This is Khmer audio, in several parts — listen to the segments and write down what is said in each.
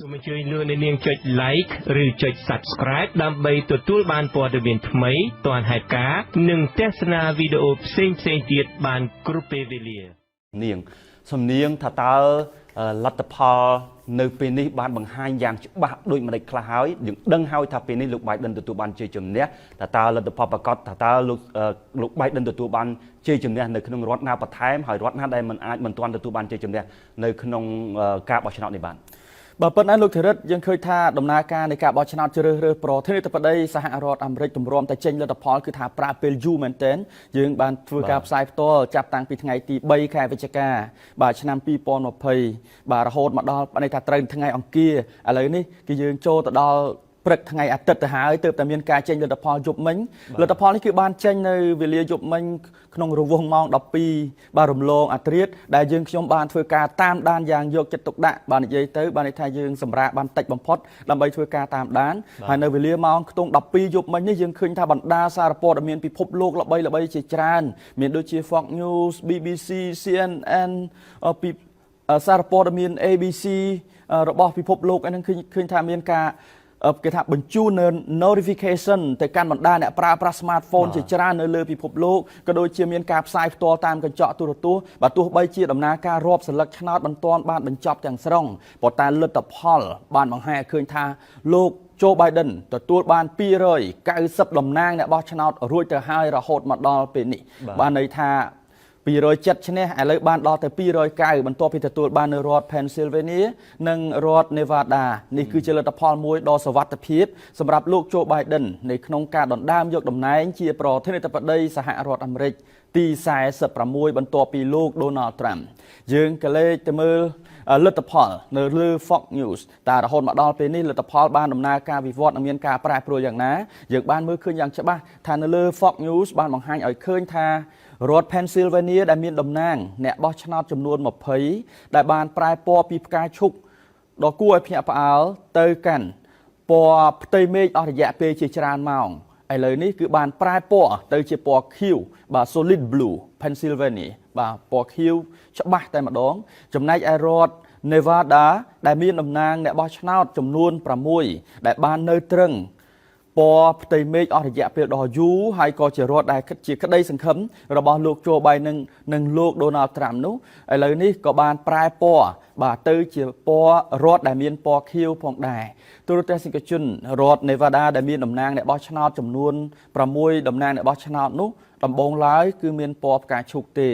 សូមអញ្ជើញលោកអ្នកនាងចុច like ឬចុច subscribe ដើម្បីទទួលបានព័ត៌មានថ្មីទាន់ហេតុការណ៍និងទស្សនាវីដេអូផ្សេងៗទៀតបានគ្រប់ពេលវេលានាងសំនៀងថាតើលទ្ធផលនៅពេលនេះបានបង្ហាញយ៉ាងច្បាស់ដូចម្តេចខ្លះហើយយើងដឹងហើយថាពេលនេះលោក Biden ទទួលបានជ័យជំនះតើលទ្ធផលប្រកាសថាតើលោក Biden ទទួលបានជ័យជំនះនៅក្នុងរដ្ឋណាបន្ថែមហើយរដ្ឋណាដែលមិនទាន់ទទួលបានជ័យជំនះនៅក្នុងការបោះឆ្នោតនេះបានបើប៉ុណ្ណាលោកធរិតយើងឃើញថាដំណើរការនៃការបោះឆ្នោតជ្រើសរើសប្រធានាធិបតីសហរដ្ឋអាមេរិកទម្រាំតែចេញលទ្ធផលគឺថាប្រើពេលយូរមែនទែនយើងបានធ្វើការផ្សាយផ្ទាល់ចាប់តាំងពីថ្ងៃទី3ខែវិច្ឆិកាបាទឆ្នាំ2020បាទរហូតមកដល់នេះថាត្រូវថ្ងៃអង្គារឥឡូវនេះគឺយើងចូលទៅដល់ព្រឹកថ្ងៃអាទិត្យទៅហើយទើបតែមានការចេញលទ្ធផលយប់មិញលទ្ធផលនេះគឺបានចេញនៅវេលាយប់មិញក្នុងរង្វង់ម៉ោង12បាទរំលងអាធ្រាត្រដែលយើងខ្ញុំបានធ្វើការតាមដានយ៉ាងយកចិត្តទុកដាក់បាននិយាយទៅបានន័យថាយើងសម្រាប់បានតិចបំផុតដើម្បីធ្វើការតាមដានហើយនៅវេលាម៉ោងខ្ទង់12យប់មិញនេះយើងឃើញថាបណ្ដាសារព័ត៌មានពិភពលោកល្បីៗជាច្រើនមានដូចជា Fox News BBC CNN ពីសារព័ត៌មាន ABC របស់ពិភពលោកហ្នឹងឃើញថាមានការគេថាបញ្ជូននៅ notification ទៅកាន់បណ្ដាអ្នកប្រើប្រាស់ smartphone ជាច្រើននៅលើពិភពលោកក៏ដូចជាមានការផ្សាយផ្ទាល់តាមកញ្ចក់ទូរទស្សន៍បើទោះបីជាដំណើរការរាប់សន្លឹកឆ្នោតមិនទាន់បានបញ្ចប់ទាំងស្រុងប៉ុន្តែលទ្ធផលបានបង្ហាញឲ្យឃើញថាលោក Joe Biden ទទួលបាន290តំណាងអ្នកបោះឆ្នោតរួចទៅហើយរហូតមកដល់ពេលនេះបានន័យថា207ឈ្នះឥឡូវបានដល់ទៅ209បន្ទាប់ពីទទួលបាននៅរដ្ឋ Pennsylvania និងរដ្ឋ Nevada នេះគឺជាលទ្ធផលមួយដ៏សុវត្ថិភាពសម្រាប់លោក Joe Biden នៅក្នុងការដណ្ដើមយកតំណែងជាប្រធានាធិបតីសហរដ្ឋអាមេរិកទី46បន្ទាប់ពីលោក Donald Trump យើងក៏លេខទៅមើលលទ្ធផលនៅលើ Fox News តែរហូតមកដល់ពេលនេះលទ្ធផលបានដំណើរការវិវត្តនិងមានការប្រែប្រួលយ៉ាងណាយើងបានមើលឃើញយ៉ាងច្បាស់ថានៅលើ Fox News បានបង្ហាញឲ្យឃើញថារដ្ឋ Pennsylvania ដែលមានតំណាងអ្នកបោះឆ្នោតចំនួន20ដែលបានប្រែពណ៌ពីផ្កាឈូកដ៏គួរឲ្យភ្ញាក់ផ្អើលទៅកាន់ពណ៌ផ្ទៃមេឃអស់រយៈពេលជាច្រើនម៉ោងឥឡូវនេះគឺបានប្រែពណ៌ទៅជាពណ៌ខៀវបាទ solid blue Pennsylvania បាទពណ៌ខៀវច្បាស់តែម្ដងចំណែកឯរដ្ឋ Nevada ដែលមានតំណាងអ្នកបោះឆ្នោតចំនួន6ដែលបាននៅត្រឹងពណ៌ផ្ទៃមេឃអស់រយៈពេលដ៏យូរហើយក៏ជារដ្ឋដែលជាក្តីសង្ឃឹមរបស់លោក Joe Biden និងលោក Donald Trump នោះឥឡូវនេះក៏បានប្រែពណ៌បាទទៅជាពណ៌រដ្ឋដែលមានពណ៌ខៀវផងដែរទូរទស្សនិកជនរដ្ឋ Nevada ដែលមានតំណាងអ្នកបោះឆ្នោតចំនួន6តំណាងអ្នកបោះឆ្នោតនោះដំបូងឡើយគឺមានពណ៌ផ្កាឈូកទេ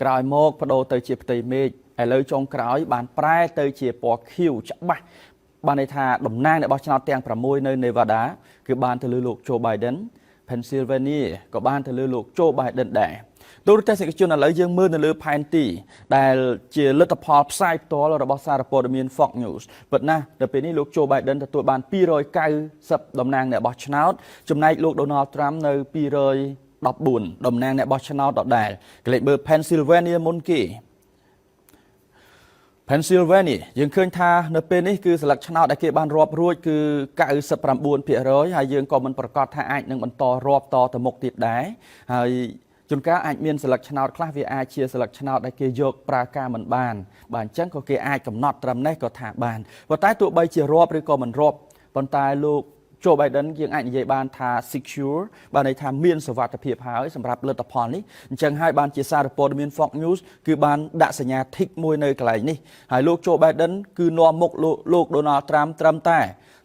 ក្រោយមកបដូរទៅជាផ្ទៃមេឃឥឡូវចុងក្រោយបានប្រែទៅជាពណ៌ខៀវច្បាស់បានន័យថាតំណាងអ្នកបោះឆ្នោតទាំង6នៅ Nevada គឺបានទៅលើលោក Joe Biden Pennsylvania ក៏បានទៅលើលោក Joe Biden ដែរទូរទស្សនិកជនឥឡូវយើងមើលនៅលើផែនទីដែលជាលទ្ធផលផ្សាយផ្ទាល់របស់សារព័ត៌មាន Fox News ប៉ុន្តែដល់ពេលនេះលោក Joe Biden ទទួលបាន290តំណាងអ្នកបោះឆ្នោតចំណែកលោក Donald Trump នៅ214តំណាងអ្នកបោះឆ្នោតដដែលកលេចមើល Pennsylvania មុនគេPennsylvania យើងឃើញថានៅពេលនេះគឺស្លឹកឆ្នោតដែលគេបានរាប់រួចគឺ99%ហើយយើងក៏មិនប្រកាសថាអាចនឹងបន្តរាប់តទៅមុខទៀតដែរហើយជួនកាលអាចមានស្លឹកឆ្នោតខ្លះវាអាចជាស្លឹកឆ្នោតដែលគេយកប្រើការមិនបានបាទអញ្ចឹងក៏គេអាចកំណត់ត្រឹមនេះក៏ថាបានប៉ុន្តែទោះបីជារាប់ឬក៏មិនរាប់ប៉ុន្តែលោកJoe Biden យើងអាចនិយាយបានថា secure បានន័យថាមានសុវត្ថិភាពហើយសម្រាប់លទ្ធផលនេះអញ្ចឹងហើយបានជាសារព័ត៌មាន Fox News គឺបានដាក់សញ្ញា tick មួយនៅកន្លែងនេះហើយលោក Joe Biden គឺនាំមុខលោក Donald Trump ត្រឹមតែ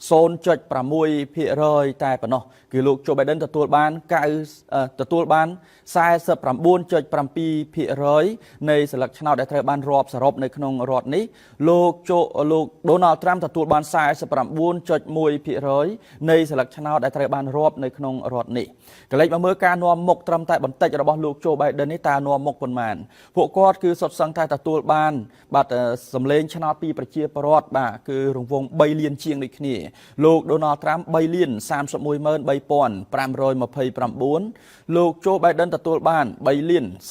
0.6% តែប៉ុណ្ណោះគឺលោក Joe Biden ទទួលបាន 49.7% នៃស្លឹកឆ្នោតដែលត្រូវបានរាប់សរុបនៅក្នុងរដ្ឋនេះលោក Donald Trump ទទួលបាន 49.1% នៃស្លឹកឆ្នោតដែលត្រូវបានរាប់នៅក្នុងរដ្ឋនេះកលេចមកមើលការនាំមុខត្រឹមតែបន្តិចរបស់លោក Joe Biden នេះតើនាំមុខប៉ុន្មានពួកគាត់គឺសុទ្ធសឹងតែទទួលបានបាទសម្លេងឆ្នោតពីប្រជាពលរដ្ឋបាទគឺរង្វង់3លានជាងដូចគ្នាលោក Donald Trump 3,31,529 លោក Joe Biden ទទួលបាន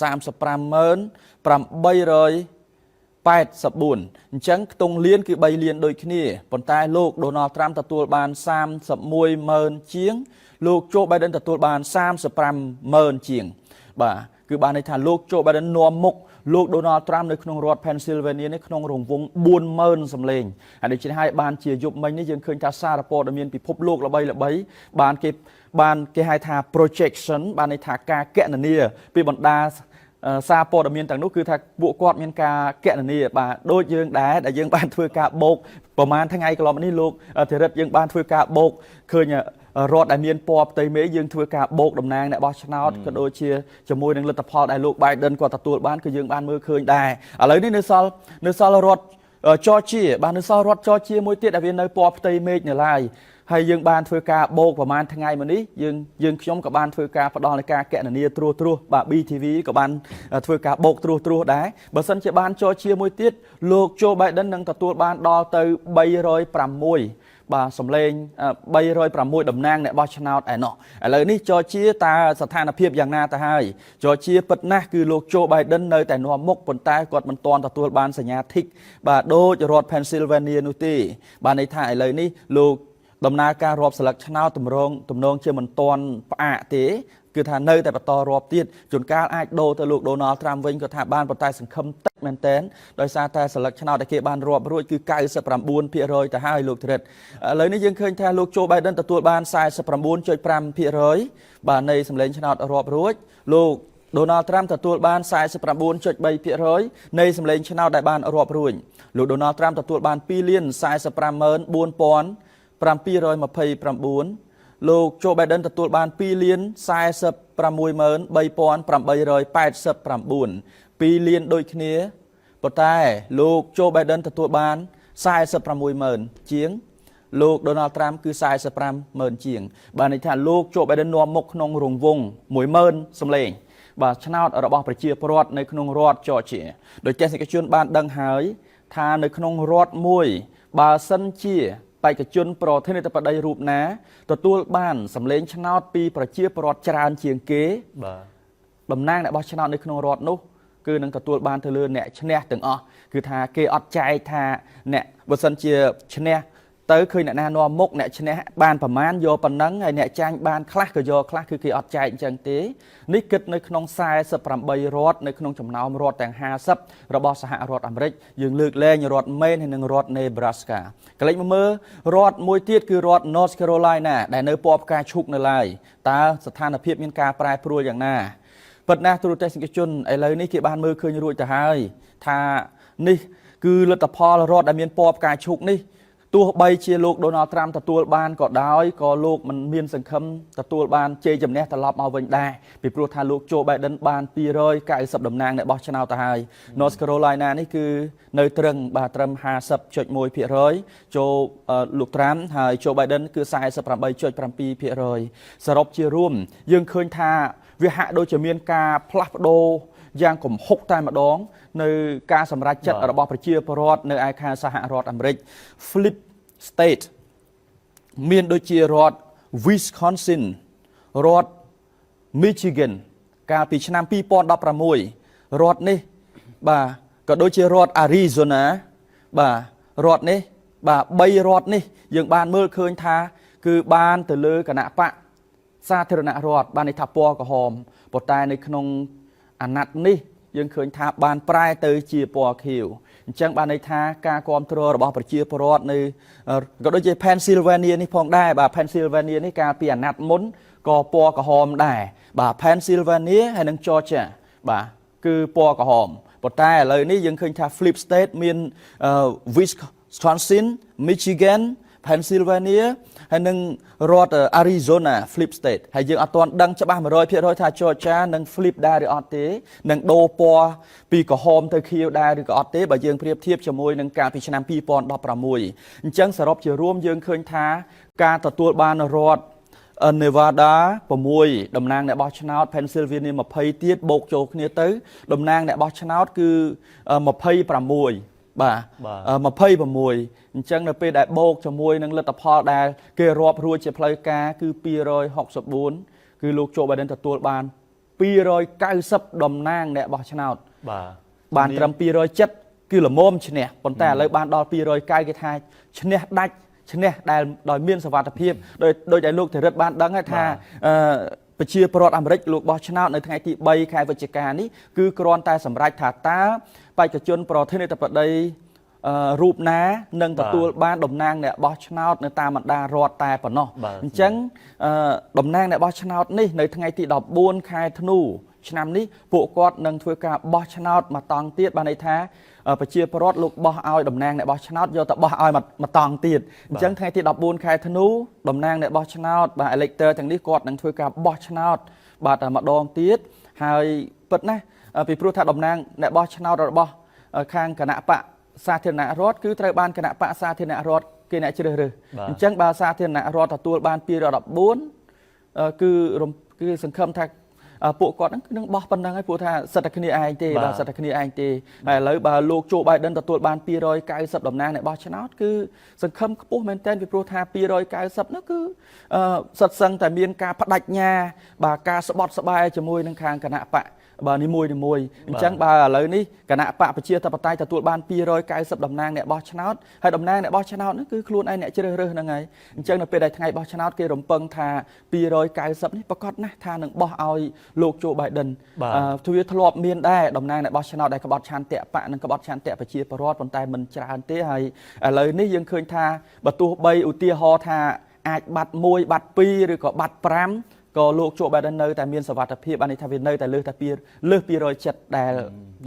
3,35,884 អញ្ចឹងខ្ទង់លានគឺ3លានដូចគ្នាប៉ុន្តែលោក Donald Trump ទទួលបាន 31,000 ជាងលោក Joe Biden ទទួលបាន 35,000 ជាងបាទគឺបានន័យថាលោក Joe Biden នាំមុខ លោក Donald Trump នៅក្នុងរដ្ឋ Pennsylvania នេះក្នុងរង្វង់ 40,000 សម្លេងហើយដូច្នេះហើយបានជាយប់មិញនេះយើងឃើញថាសារព័ត៌មានពិភពលោកល្បីៗបានគេហៅថា projection បានន័យថាការគណនាពីបណ្ដាសារព័ត៌មានទាំងនោះគឺថាពួកគាត់មានការគណនាបាទដូចយើងដែរដែលយើងបានធ្វើការបូកប្រហែលថ្ងៃកន្លងមកនេះលោកធិរិតយើងបានធ្វើការបូកឃើញរដ្ឋដែលមានពណ៌ផ្ទៃមេឃយើងធ្វើការបូកតំណាងអ្នកបោះឆ្នោតក៏ដូចជាជាមួយនឹងលទ្ធផលដែលលោក Biden គាត់ទទួលបានគឺយើងបានមើលឃើញដែរឥឡូវនេះនៅសល់រដ្ឋ Georgia បាននៅសល់រដ្ឋ Georgia មួយទៀតដែលវានៅពណ៌ផ្ទៃមេឃនៅឡើយហើយយើងបានធ្វើការបូកប្រហែលថ្ងៃមកនេះយើងខ្ញុំក៏បានធ្វើការផ្ដល់នៃការគណនាត្រួសបាទ BTV ក៏បានធ្វើការបូកត្រួសដែរបើសិនជាបានGeorgiaមួយទៀតលោក Joe Biden នឹងទទួលបានដល់ទៅ306បាទសម្លេង306តំណាងអ្នកបោះឆ្នោតឯណោះឥឡូវនេះGeorgiaតើស្ថានភាពយ៉ាងណាទៅហើយGeorgiaពិតណាស់គឺលោក Joe Biden នៅតែនាំមុខប៉ុន្តែគាត់មិនទាន់ទទួលបានសញ្ញាធីកបាទដូចរដ្ឋ Pennsylvania នោះទេបាទន័យថាឥឡូវនេះលោកដំណើរការរាប់ស្លឹកឆ្នោតទំនងជាមិនទាន់ផ្អាកទេគឺថានៅតែបន្តរាប់ទៀតជួនកាលអាចដូរទៅលោក Donald Trump វិញក៏ថាបានប៉ុន្តែសង្ឃឹមតិចមែនទែនដោយសារតែស្លឹកឆ្នោតដែលគេបានរាប់រួចគឺ99%ទៅហើយលោកធិរិតឥឡូវនេះយើងឃើញថាលោក Joe Biden ទទួលបាន49.5% បាទនៃសម្លេងឆ្នោតរាប់រួចលោក Donald Trump ទទួលបាន 49.3% នៃសម្លេងឆ្នោតដែលបានរាប់រួចលោក Donald Trump ទទួលបាន 2,045,4,729 លោក Joe Biden ទទួលបាន 2,046,3889 2លានដូចគ្នាប៉ុន្តែលោក Joe Biden ទទួលបាន 46,000 ជាងលោក Donald Trump គឺ 45,000 ជាងបានន័យថាលោក Joe Biden នាំមុខក្នុងរង្វង់ 10,000 សម្លេងបាទឆ្នោតរបស់ប្រជាពលរដ្ឋនៅក្នុងរដ្ឋ Georgia ដោយទេសនិកជនបានដឹងហើយថានៅក្នុងរដ្ឋមួយបើសិនជាបេក្ខជនប្រធានាធិបតីរូបណាទទួលបានសម្លេងឆ្នោតពីប្រជាពលរដ្ឋច្រើនជាងគេបាទតំណាងអ្នកបោះឆ្នោតនៅក្នុងរដ្ឋនោះគឺនឹងទទួលបានទៅលើអ្នកឈ្នះទាំងអស់គឺថាគេអត់ចែកថាអ្នកបើសិនជាឈ្នះទៅឃើញអ្នកណានាំមុខអ្នកឈ្នះបានប្រមាណយកប៉ុណ្ណឹងហើយអ្នកចាញ់បានខ្លះក៏យកខ្លះគឺគេអត់ចែកអញ្ចឹងទេនេះគិតនៅក្នុង48រដ្ឋនៅក្នុងចំណោមរដ្ឋទាំង50របស់សហរដ្ឋអាមេរិកយើងលើកលែងរដ្ឋ Maine ហើយនិងរដ្ឋ Nebraska កន្លែងមើលរដ្ឋមួយទៀតគឺរដ្ឋ North Carolina ដែលនៅពណ៌ផ្កាឈូកនៅឡើយតើស្ថានភាពមានការប្រែប្រួលយ៉ាងណាពិតណាស់ទូរទស្សនិកជនឥឡូវនេះគេបានមើលឃើញរួចទៅហើយថានេះគឺលទ្ធផលរដ្ឋដែលមានពណ៌ផ្កាឈូកនេះទោះបីជាលោក Donald Trump ទទួលបានក៏ដោយក៏លោកមិនមានសង្ឃឹមទទួលបានជ័យជំនះត្រឡប់មកវិញដែរពីព្រោះថាលោក Joe Biden បាន290តំណាងអ្នកបោះឆ្នោតទៅហើយ North Carolina នេះគឺនៅត្រឹម 50.1% ចូលលោក Trump ហើយ Joe Biden គឺ 48.7% សរុបជារួមយើងឃើញថាវាហាក់ដូចជាមានការផ្លាស់ប្ដូរយ៉ាងគំហុកតែម្ដងនៅការសម្រេចចិត្តរបស់ប្រជាពលរដ្ឋនៅឯខាងសហរដ្ឋអាមេរិក Flip State មានដូចជារដ្ឋ Wisconsin រដ្ឋ Michigan កាលពីឆ្នាំ2016រដ្ឋនេះបាទក៏ដូចជារដ្ឋ Arizona បាទរដ្ឋនេះបាទ3រដ្ឋនេះយើងបានមើលឃើញថាគឺបានទៅលើគណៈបកសាធារណរដ្ឋបានន័យថាពណ៌ក្រហមប៉ុន្តែនៅក្នុងអាណត្តិនេះយើងឃើញថាបានប្រែទៅជាពណ៌ខៀវអញ្ចឹងបានន័យថាការគ្រប់គ្រងរបស់ប្រជាពលរដ្ឋនៅក៏ដូចជា Pennsylvania នេះផងដែរបាទ Pennsylvania នេះកាលពីអាណត្តិមុនក៏ពណ៌ក្រហមដែរបាទ Pennsylvania ហើយនិង Georgia បាទគឺពណ៌ក្រហមប៉ុន្តែឥឡូវនេះយើងឃើញថា Flip State មាន Wisconsin Michigan Pennsylvania ហើយនិងរដ្ឋ Arizona Flip State ហើយយើងអត់ទាន់ដឹងច្បាស់ 100% ថា Georgia នឹង flip ដែរឬអត់ទេនឹងដូរពណ៌ពីក្រហមទៅខៀវដែរឬក៏អត់ទេបើយើងប្រៀបធៀបជាមួយនឹងកាលពីឆ្នាំ2016អញ្ចឹងសរុបជារួមយើងឃើញថាការទទួលបានរដ្ឋ Nevada 6តំណាងអ្នកបោះឆ្នោត Pennsylvania 20ទៀតបូកចូលគ្នាទៅតំណាងអ្នកបោះឆ្នោតគឺ26បាទ26អញ្ចឹងនៅពេលដែលបូកជាមួយនឹងលទ្ធផលដែលគេរាប់រួចជាផ្លូវការគឺ264គឺលោក Joe Biden ទទួលបាន290តំណាងអ្នកបោះឆ្នោតបានត្រឹម270គឺល្មមឈ្នះប៉ុន្តែឥឡូវបានដល់290គេថាឈ្នះដាច់ឈ្នះដែលដោយមានសវត្ថភាពដោយដែលលោកធិរិតបានដឹងថា ប្រជាពលរដ្ឋអាមេរិកលោកបោះឆ្នោតនៅថ្ងៃទី3ខែវិច្ឆិកានេះគឺគ្រាន់តែសម្រេចថាតើបេក្ខជនប្រធានាធិបតីរូបណានឹងទទួលបានតំណាងអ្នកបោះឆ្នោតនៅតាមបណ្ដារដ្ឋតែប៉ុណ្ណោះអញ្ចឹងតំណាងអ្នកបោះឆ្នោតនេះនៅថ្ងៃទី14ខែធ្នូឆ្នាំនេះពួកគាត់នឹងធ្វើការបោះឆ្នោតមកតង់ទៀតបានន័យថាប្រជាពលរដ្ឋលោកបោះឲ្យតំណាងអ្នកបោះឆ្នោតយកទៅបោះឲ្យមកតង់ទៀតអញ្ចឹងថ្ងៃទី14ខែធ្នូតំណាងអ្នកបោះឆ្នោតបាទ elector ទាំងនេះគាត់នឹងធ្វើការបោះឆ្នោតបាទម្ដងទៀតហើយពិតណាស់ពីព្រោះថាតំណាងអ្នកបោះឆ្នោតរបស់ខាងគណៈបកសាធារណរដ្ឋគឺត្រូវបានគណៈបកសាធារណរដ្ឋគេអ្នកជ្រើសរើសអញ្ចឹងបើសាធារណរដ្ឋទទួលបាន214គឺសង្ឃឹមថាពួកគាត់នឹងបោះប៉ុណ្ណឹងហើយព្រោះថាសិទ្ធិគ្នាឯងទេបាទសិទ្ធិគ្នាឯងទេហើយឥឡូវបើលោកโจ Biden ទទួលបាន290តំណាងអ្នកបោះឆ្នោតគឺសង្ឃឹមខ្ពស់មែនទែនពីព្រោះថា290នោះគឺសិតសឹងតែមានការបដិញ្ញាបាទការស្បត់ស្បាយជាមួយនឹងខាងគណៈបកបាទនីមួយអញ្ចឹងបើឥឡូវនេះគណៈបកប្រជាធិបតេយ្យទទួលបាន290តំណាងអ្នកបោះឆ្នោតហើយតំណាងអ្នកបោះឆ្នោតនោះគឺខ្លួនឯងអ្នកជ្រើសរើសហ្នឹងហើយអញ្ចឹងនៅពេលដែលថ្ងៃបោះឆ្នោតគេរំពឹងថា290នេះប្រកាសណាស់ថានឹងបោះឲ្យលោកโจ Biden វាធ្លាប់មានដែរតំណាងអ្នកបោះឆ្នោតដែលក្បត់ឆន្ទៈបកនិងក្បត់ឆន្ទៈប្រជាពលរដ្ឋប៉ុន្តែមិនច្រើនទេហើយឥឡូវនេះយើងឃើញថាបើទោះបីឧទាហរណ៍ថាអាចបាត់1បាត់2ឬក៏បាត់5ក៏លោកโจ Biden នៅតែមានសវត្ថិភាពបានន័យថាវានៅតែលើស270ដែល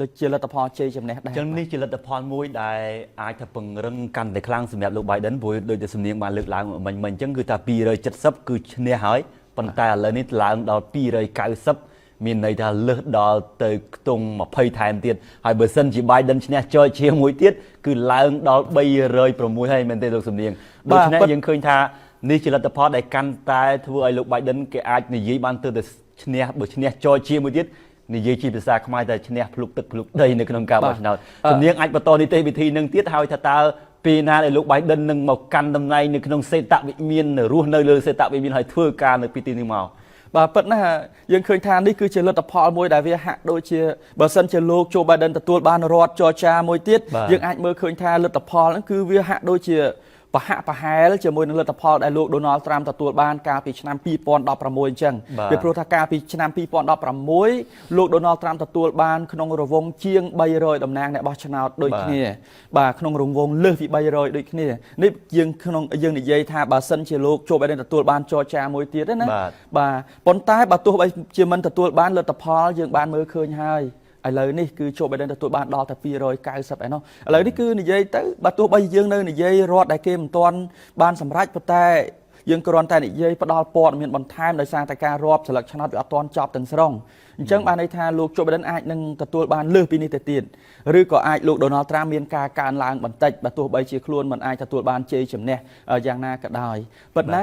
ដូចជាលទ្ធផលជ័យជំនះដែរអញ្ចឹងនេះជាលទ្ធផលមួយដែលអាចថាពង្រឹងកាន់តែខ្លាំងសម្រាប់លោក Biden ព្រោះដូចតែសំនៀងបានលើកឡើងមិញអញ្ចឹងគឺថា270គឺឈ្នះហើយប៉ុន្តែឥឡូវនេះឡើងដល់290មានន័យថាលើសដល់ទៅខ្ទង់20ថែមទៀតហើយបើសិនជា Biden ឈ្នះចយជាមួយទៀតគឺឡើងដល់306ហើយមែនទេលោកសំនៀងដូច្នេះយើងឃើញថានេះជាលទ្ធផលដែលកាន់តែធ្វើឲ្យលោក Biden គេអាចនិយាយបានទៅឈ្នះបើឈ្នះចយជាមួយទៀតនិយាយជាភាសាខ្មែរតែឈ្នះភ្លុកទឹកភ្លុកដីនៅក្នុងការបោះឆ្នោតសំនៀងអាចបន្តនីតិវិធីនឹងទៀតហើយថាតើពេលណាដែលលោក Biden នឹងមកកាន់តំណែងនៅក្នុងសេតវិមានរស់នៅលើសេតវិមានហើយធ្វើការនៅពីទីនេះមកបាទពិតណាស់យើងឃើញថានេះគឺជាលទ្ធផលមួយដែលវាហាក់ដូចជាបើសិនជាលោកโจ Biden ទទួលបានរដ្ឋចរចាមួយទៀតយើងអាចមើលឃើញថាលទ្ធផលហ្នឹងគឺវាហាក់ដូចជាប្រហាក់ប្រហែលជាមួយនឹងលទ្ធផលដែលលោក Donald Trump ទទួលបានកាលពីឆ្នាំ2016អញ្ចឹងពីព្រោះថាកាលពីឆ្នាំ2016លោក Donald Trump ទទួលបានក្នុងរង្វង់ជាង300តំណាងអ្នកបោះឆ្នោតដូចគ្នាបាទក្នុងរង្វង់លើសពី300ដូចគ្នានេះយើងនិយាយថាបើសិនជាលោកโจ Biden ទទួលបានចរចាមួយទៀតណាបាទប៉ុន្តែបើទោះបីជាមិនទទួលបានលទ្ធផលយើងបានមើលឃើញហើយឥឡូវនេះគឺโจ Biden ទទួលបានដល់តែ290ឯណោះឥឡូវនេះគឺនិយាយទៅបើទោះបីយើងនៅនិយាយរដ្ឋដែលគេមិនទាន់បានសម្រេចប៉ុន្តែយើងគ្រាន់តែនិយាយផ្ដល់ព័ត៌មានបន្ថែមដោយសារតែការរាប់ស្លឹកឆ្នោតវាអត់ទាន់ចប់ទាំងស្រុងអញ្ចឹងបានន័យថាលោកโจ Biden អាចនឹងទទួលបានលើសពីនេះទៅទៀតឬក៏អាចលោក Donald Trump មានការកើនឡើងបន្តិចបើទោះបីជាខ្លួនមិនអាចទទួលបានជ័យជំនះយ៉ាងណាក៏ដោយប៉ុន្តែ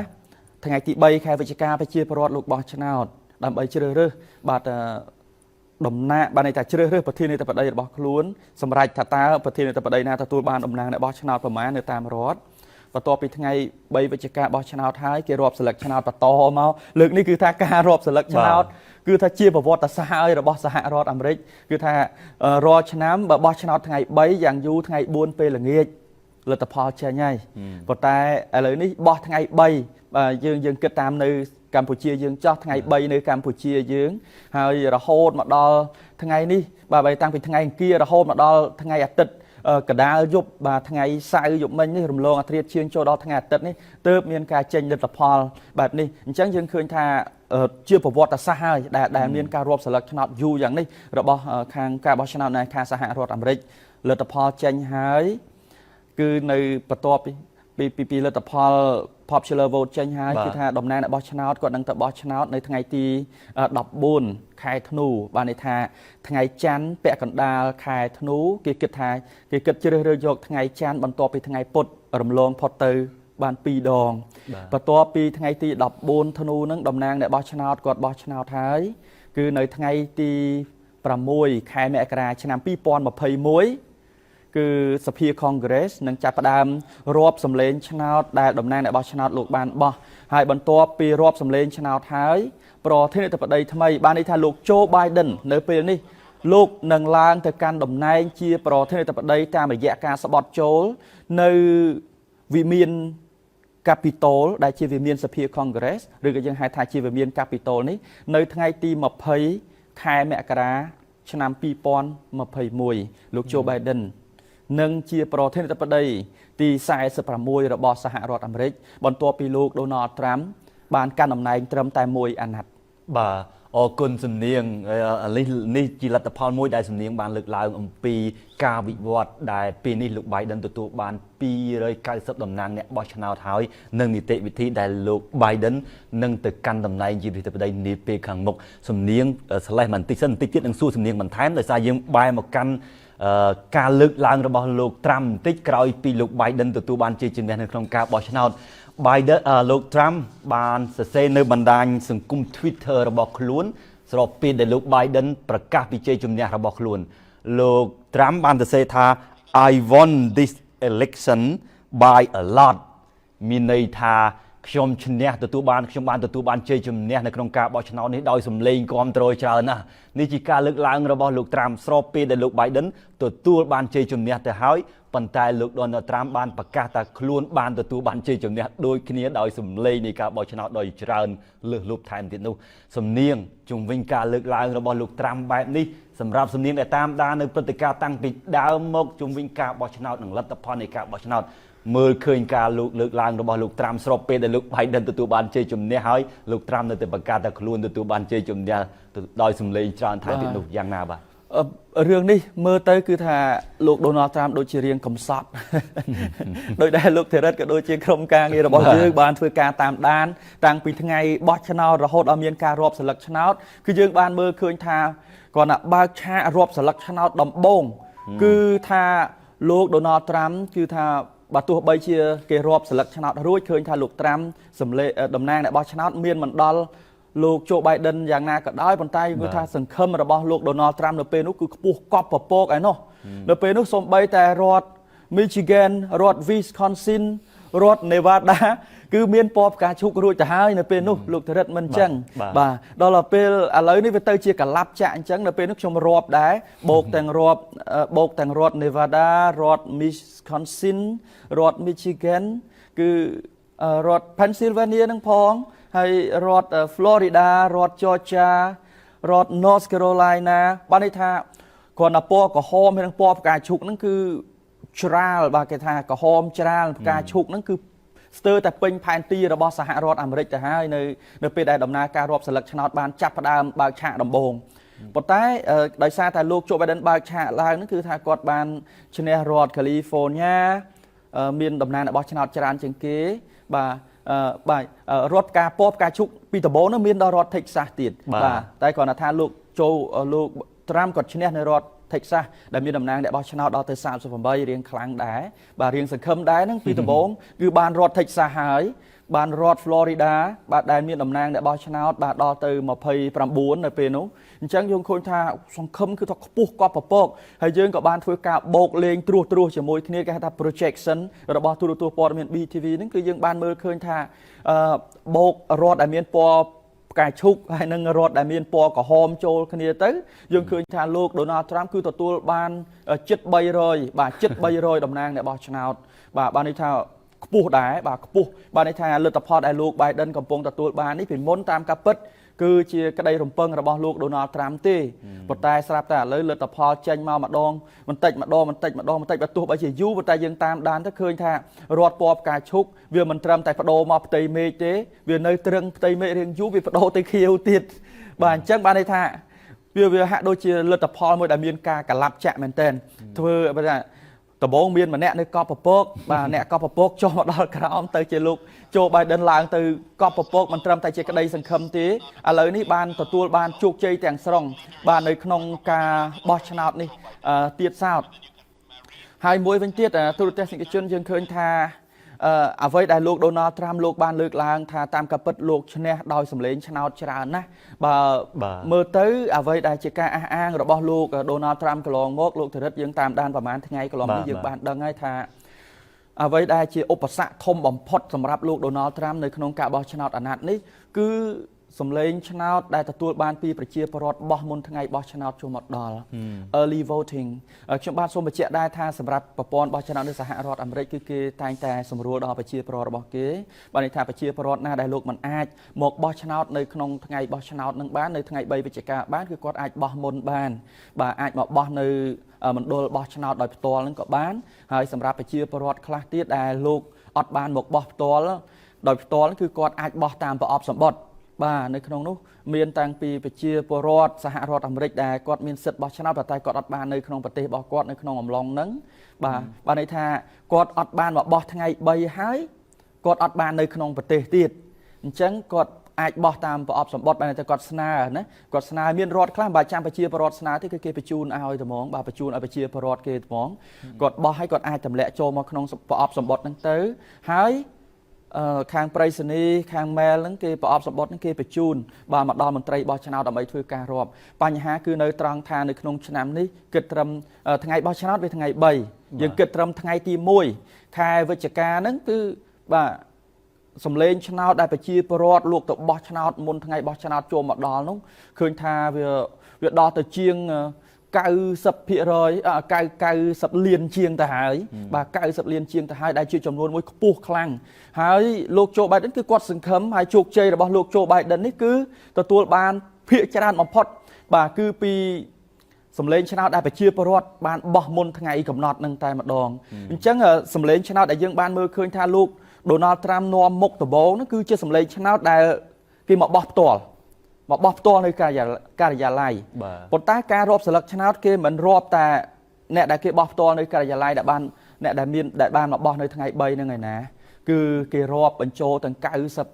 ថ្ងៃទី3ខែវិច្ឆិកាប្រជាពលរដ្ឋលោកបោះឆ្នោតដើម្បីជ្រើសរើសបាទតំណាងបានន័យថាជ្រើសរើសប្រធានាធិបតីរបស់ខ្លួនសម្រាប់ថាតើប្រធានាធិបតីណាទទួលបានតំណាងអ្នកបោះឆ្នោតប្រមាណនៅតាមរដ្ឋបន្ទាប់ពីថ្ងៃ3វិច្ឆិកាបោះឆ្នោតហើយគេរាប់ស្លឹកឆ្នោតបន្តមកលើកនេះគឺថាការរាប់ស្លឹកឆ្នោតគឺថាជាប្រវត្តិសាស្ត្រហើយរបស់សហរដ្ឋអាមេរិកគឺថារាល់ឆ្នាំបើបោះឆ្នោតថ្ងៃ3យ៉ាងយូរថ្ងៃ4ពេលល្ងាចលទ្ធផលចេញហើយប៉ុន្តែឥឡូវនេះបោះថ្ងៃ3បាទយើងគិតតាមនៅកម្ពុជាយើងចោះថ្ងៃ3នៅកម្ពុជាយើងហើយរហូតមកដល់ថ្ងៃនេះបាទតាំងពីថ្ងៃអង្គាររហូតមកដល់ថ្ងៃអាទិត្យកដាលយប់បាទថ្ងៃសៅរ៍យប់មិញនេះរំលងអាធ្រាត្រឈានចូលដល់ថ្ងៃអាទិត្យនេះទើបមានការចេញលទ្ធផលបែបនេះអញ្ចឹងយើងឃើញថាជាប្រវត្តិសាស្ត្រហើយដែលមានការរាប់ស្លឹកឆ្នោតយូរយ៉ាងនេះរបស់ខាងការបោះឆ្នោតនៅខាងសហរដ្ឋអាមេរិកលទ្ធផលចេញហើយគឺនៅបន្ទាប់ពីលទ្ធផល popular vote ចេញហើយគឺថាតំណាងអ្នកបោះឆ្នោតគាត់នឹងទៅបោះឆ្នោតនៅថ្ងៃទី14ខែធ្នូបានន័យថាថ្ងៃច័ន្ទពាក់កណ្ដាលខែធ្នូគេគិតជ្រើសរើសយកថ្ងៃច័ន្ទបន្ទាប់ពីថ្ងៃពុធរំលងផុតទៅបាន2ដងបន្ទាប់ពីថ្ងៃទី14ធ្នូនឹងតំណាងអ្នកបោះឆ្នោតគាត់បោះឆ្នោតហើយគឺនៅថ្ងៃទី6ខែមករាឆ្នាំ2021គឺសភា Congress នឹងចាប់ផ្ដើមរាប់សម្លេងឆ្នោតដែលតំណាងអ្នកបោះឆ្នោតលោកបានបោះហើយបន្ទាប់ពីរាប់សម្លេងឆ្នោតហើយប្រធានាធិបតីថ្មីបានន័យថាលោកโจ Biden នៅពេលនេះលោកនឹងឡើងទៅកាន់តំណែងជាប្រធានាធិបតីតាមរយៈការស្បត់ចូលនៅវិមាន Capitol ដែលជាវិមានសភា Congress ឬក៏យើងហៅថាជាវិមាន Capitol នេះនៅថ្ងៃទី20 ខែមករាឆ្នាំ2021លោក Joe Biden នឹងជាប្រធានាធិបតីទី46របស់សហរដ្ឋអាមេរិកបន្ទាប់ពីលោក Donald Trump បានកាន់តំណែងត្រឹមតែ1អាណត្តិបាទអរគុណសំនៀងនេះជាលទ្ធផលមួយដែលសំនៀងបានលើកឡើងអំពីការវិវត្តដែលពេលនេះលោក Biden ទទួលបាន290តំណែងអ្នកបោះឆ្នោតហើយនិងនីតិវិធីដែលលោក Biden នឹងទៅកាន់តំណែងជាប្រធានាធិបតីនាពេលខាងមុខសំនៀងឆ្លេះបន្តិចទៀតនឹងសួរសំនៀងបន្ថែមដោយសារយើងបែរមកកាន់ការលើកឡើងរបស់លោក Trump បន្តិចក្រោយពីលោក Biden ទទួលបានជ័យជំនះនៅក្នុងការបោះឆ្នោតលោក Trump បានសរសេរនៅបណ្ដាញសង្គម Twitter របស់ខ្លួនស្របពេលដែលលោក Biden ប្រកាសពីជ័យជំនះរបស់ខ្លួនលោក Trump បានសរសេរថា I won this election by a lot មានន័យថាខ្ញុំបានទទួលបានជ័យជំនះនៅក្នុងការបោះឆ្នោតនេះដោយសម្លេងគាំទ្រច្រើនណាស់នេះជាការលើកឡើងរបស់លោក Trump ស្របពេលដែលលោក Biden ទទួលបានជ័យជំនះទៅហើយប៉ុន្តែលោក Donald Trump បានប្រកាសថាខ្លួនបានទទួលបានជ័យជំនះដូចគ្នាដោយសម្លេងនៃការបោះឆ្នោតដោយច្រើនលើសលប់ថែមទៀតនោះសំនៀងជុំវិញការលើកឡើងរបស់លោក Trump បែបនេះសម្រាប់សំនៀងដែលតាមដាននៅព្រឹត្តិការណ៍តាំងពីដើមមកជុំវិញការបោះឆ្នោតនិងលទ្ធផលនៃការបោះឆ្នោតមើលឃើញការលើកឡើងរបស់លោក Trump ស្របពេលដែលលោក Biden ទទួលបានជ័យជំនះហើយលោក Trump នៅតែប្រកាសថាខ្លួនទទួលបានជ័យជំនះដោយសម្លេងច្រើនថែមទៀតនោះយ៉ាងណាបាទរឿងនេះមើលទៅគឺថាលោក Donald Trump ដូចជារៀងកំសត់ដោយដែលលោកធីរិតក៏ដូចជាក្រុមការងាររបស់យើងបានធ្វើការតាមដានតាំងពីថ្ងៃបោះឆ្នោតរហូតដល់មានការរាប់ស្លឹកឆ្នោតគឺយើងបានមើលឃើញថាគាត់ណាបើកឆាករាប់ស្លឹកឆ្នោតដំបូងគឺថាលោក Donald Trump គឺថាបើទោះបីជាគេរាប់ស្លឹកឆ្នោតរួចឃើញថាលោក Trump សម្លេងតំណាងអ្នកបោះឆ្នោតមានមិនដល់លោក Joe Biden យ៉ាងណាក៏ដោយប៉ុន្តែគឺថាសង្ឃឹមរបស់លោក Donald Trump នៅពេលនោះគឺខ្ពស់កប់ពពកឯនោះនៅពេលនោះសូម្បីតែរដ្ឋ Michigan រដ្ឋ Wisconsin រដ្ឋ Nevada គឺមានពណ៌ផ្កាឈូករួចទៅហើយនៅពេលនោះលោកធរិតមិនចឹងបាទដល់ពេលឥឡូវនេះវាទៅជាកលាប់ចាក់អញ្ចឹងនៅពេលនោះខ្ញុំរាប់ដែរបូកទាំងរដ្ឋ Nevada រដ្ឋ Wisconsin រដ្ឋ Michigan គឺរដ្ឋ Pennsylvania នឹងផងហើយរដ្ឋ Florida រដ្ឋ Georgia រដ្ឋ North Carolina បានន័យថាគ្រាន់តែពណ៌ក្រហមហើយនឹងពណ៌ផ្កាឈូកហ្នឹងគឺច្រាលបាទគេថាក្រហមច្រាលផ្កាឈូកហ្នឹងគឺស្ទើរតែពេញផែនទីរបស់សហរដ្ឋអាមេរិកទៅហើយនៅពេលដែលដំណើរការរាប់ស្លឹកឆ្នោតបានចាប់ផ្ដើមបើកឆាកដំបូងប៉ុន្តែដោយសារតែលោក Joe Biden បើកឆាកឡើងហ្នឹងគឺថាគាត់បានឈ្នះរដ្ឋ California មានតំណែងរបស់ឆ្នោតច្រើនជាងគេបាទរដ្ឋផ្កាឈូកពីដំបូងនោះមានដល់រដ្ឋ Texas ទៀតបាទតែគ្រាន់តែថាលោក Trump គាត់ឈ្នះនៅរដ្ឋ Texas ដែលមានតំណែងអ្នកបោះឆ្នោតដល់ទៅ38រៀងខ្លាំងដែរបាទរៀងសង្ឃឹមដែរហ្នឹងពីដំបូងគឺបានរដ្ឋ Texas ហើយបានរដ្ឋ Florida បាទដែលមានតំណែងអ្នកបោះឆ្នោតបាទដល់ទៅ29នៅពេលនោះអញ្ចឹងយើងឃើញថាសង្ឃឹមគឺថាខ្ពស់កប់ពពកហើយយើងក៏បានធ្វើការបូកលេងត្រួសជាមួយគ្នាគេហៅថា projection របស់ទូរទស្សន៍ព័ត៌មាន BTV ហ្នឹងគឺយើងបានមើលឃើញថាបូករដ្ឋដែលមានពណ៌ផ្កាឈូកហើយនឹងរដ្ឋដែលមានពណ៌ក្រហមចូលគ្នាទៅយើងឃើញថាលោក Donald Trump គឺទទួលបានជិត300បាទជិត300តំណែងអ្នកបោះឆ្នោតបាទបានន័យថាខ្ពស់ដែរបាទខ្ពស់បានន័យថាលទ្ធផលដែលលោក Biden កំពុងទទួលបាននេះពីមុនតាមការពិតគឺជាក្តីរំពឹងរបស់លោក Donald Trump ទេប៉ុន្តែស្រាប់តែឥឡូវលទ្ធផលចេញមកម្ដងបន្តិចបើទោះបីជាយូរប៉ុន្តែយើងតាមដានទៅឃើញថារដ្ឋពណ៌ផ្កាឈូកវាមិនត្រឹមតែបដូរមកផ្ទៃមេឃទេវានៅត្រឹងផ្ទៃមេឃរៀងយូរវាបដូរទៅខៀវទៀតបាទអញ្ចឹងបានន័យថាវាហាក់ដូចជាលទ្ធផលមួយដែលមានការកលាប់ចាក់មែនទែនធ្វើថាដំបូងមានម្នាក់នៅកប់ពពកបាទអ្នកកប់ពពកចុះមកដល់ក្រោមទៅជាលោក Joe Biden ឡើងទៅកប់ពពកមិនត្រឹមតែជាក្តីសង្ឃឹមទេឥឡូវនេះបានទទួលបានជោគជ័យទាំងស្រុងបាទនៅក្នុងការបោះឆ្នោតនេះទៀតសោតហើយមួយវិញទៀតទូរទស្សនិកជនយើងឃើញថាអ្វីដែលលោក Donald Trump លោកបានលើកឡើងថាតាមការពិតលោកឈ្នះដោយសម្លេងឆ្នោតច្រើនណាស់បើមើលទៅអ្វីដែលជាការអះអាងរបស់លោក Donald Trump កន្លងមកលោកធរិតយើងតាមដានប្រហែលថ្ងៃកន្លងនេះយើងបានដឹងហើយថាអ្វីដែលជាឧបសគ្គធំបំផុតសម្រាប់លោក Donald Trump នៅក្នុងការបោះឆ្នោតអាណត្តិនេះគឺ សំឡេងឆ្នោតដែលទទួលបានពីប្រជាពលរដ្ឋបោះមុនថ្ងៃបោះឆ្នោតចូលមកដល់ early voting ខ្ញុំបាទសូមបញ្ជាក់ដែរថាសម្រាប់ប្រព័ន្ធបោះឆ្នោតនៅសហរដ្ឋអាមេរិកគឺគេតែងតែសម្រួលដល់ប្រជាពលរដ្ឋរបស់គេបានន័យថាប្រជាពលរដ្ឋណាដែលលោកមិនអាចមកបោះឆ្នោតនៅក្នុងថ្ងៃបោះឆ្នោតនឹងបាននៅថ្ងៃ3វិច្ឆិកាបានគឺគាត់អាចបោះមុនបានបាទអាចមកបោះនៅមណ្ឌលបោះឆ្នោតដោយផ្ទាល់នឹងក៏បានហើយសម្រាប់ប្រជាពលរដ្ឋខ្លះទៀតដែលលោកអត់បានមកបោះផ្ទាល់ដោយផ្ទាល់គឺគាត់អាចបោះតាមប្រអប់សម្បត្តិបាទនៅក្នុងនោះមានតាំងពីប្រជាពលរដ្ឋសហរដ្ឋអាមេរិកដែលគាត់មានសិទ្ធិបោះឆ្នោតតែគាត់អត់បាននៅក្នុងប្រទេសរបស់គាត់នៅក្នុងអំឡុងហ្នឹងបាទបានន័យថាគាត់អត់បានមកបោះថ្ងៃ3ហើយគាត់អត់បាននៅក្នុងប្រទេសទៀតអញ្ចឹងគាត់អាចបោះតាមប្រអប់សម្បត្តិបានតែគាត់ស្នើណាគាត់ស្នើមានរដ្ឋខ្លះបើចាំប្រជាពលរដ្ឋស្នើទេគឺគេបញ្ជូនឲ្យត្មងបាទបញ្ជូនឲ្យប្រជាពលរដ្ឋគេត្មងគាត់បោះឲ្យគាត់អាចទម្លាក់ចូលមកក្នុងប្រអប់សម្បត្តិហ្នឹងទៅហើយខាងប្រៃសណីខាងមែលហ្នឹងគេប្រអប់សម្បត្តិហ្នឹងគេបញ្ជូនបាទមកដល់មន្ត្រីបោះឆ្នោតដើម្បីធ្វើការរាប់បញ្ហាគឺនៅត្រង់ថានៅក្នុងឆ្នាំនេះគិតត្រឹមថ្ងៃបោះឆ្នោតវាថ្ងៃ3យើងគិតត្រឹមថ្ងៃទី1ខែវិច្ឆិកាហ្នឹងគឺបាទសំឡេងឆ្នោតដែលប្រជាពលរដ្ឋលោកទៅបោះឆ្នោតមុនថ្ងៃបោះឆ្នោតចូលមកដល់នោះឃើញថាវាដល់ទៅជាង90% 90លានជាងទៅហើយបាទ90លានជាងទៅហើយដែលជាចំនួនមួយខ្ពស់ខ្លាំងហើយលោកโจ Biden គឺគាត់សង្ឃឹមហើយជោគជ័យរបស់លោកโจ Biden នេះគឺទទួលបានភាគច្រើនបំផុតបាទគឺពីសម្លេងឆ្នោតដែលប្រជាពលរដ្ឋបានបោះមុនថ្ងៃកំណត់នឹងតែម្ដងអញ្ចឹងសម្លេងឆ្នោតដែលយើងបានមើលឃើញថាលោកDonald Trump នាំមុខដំបូងនោះគឺជាសម្លេងឆ្នោតដែលគេមកបោះផ្ទាល់នៅការិយាល័យប៉ុន្តែការរាប់ស្លឹកឆ្នោតគេមិនរាប់តែអ្នកដែលគេបោះផ្ទាល់នៅការិយាល័យដែលបានអ្នកដែលបានមកបោះនៅថ្ងៃ3ហ្នឹងឯណាគឺគេរាប់បញ្ចូលទាំង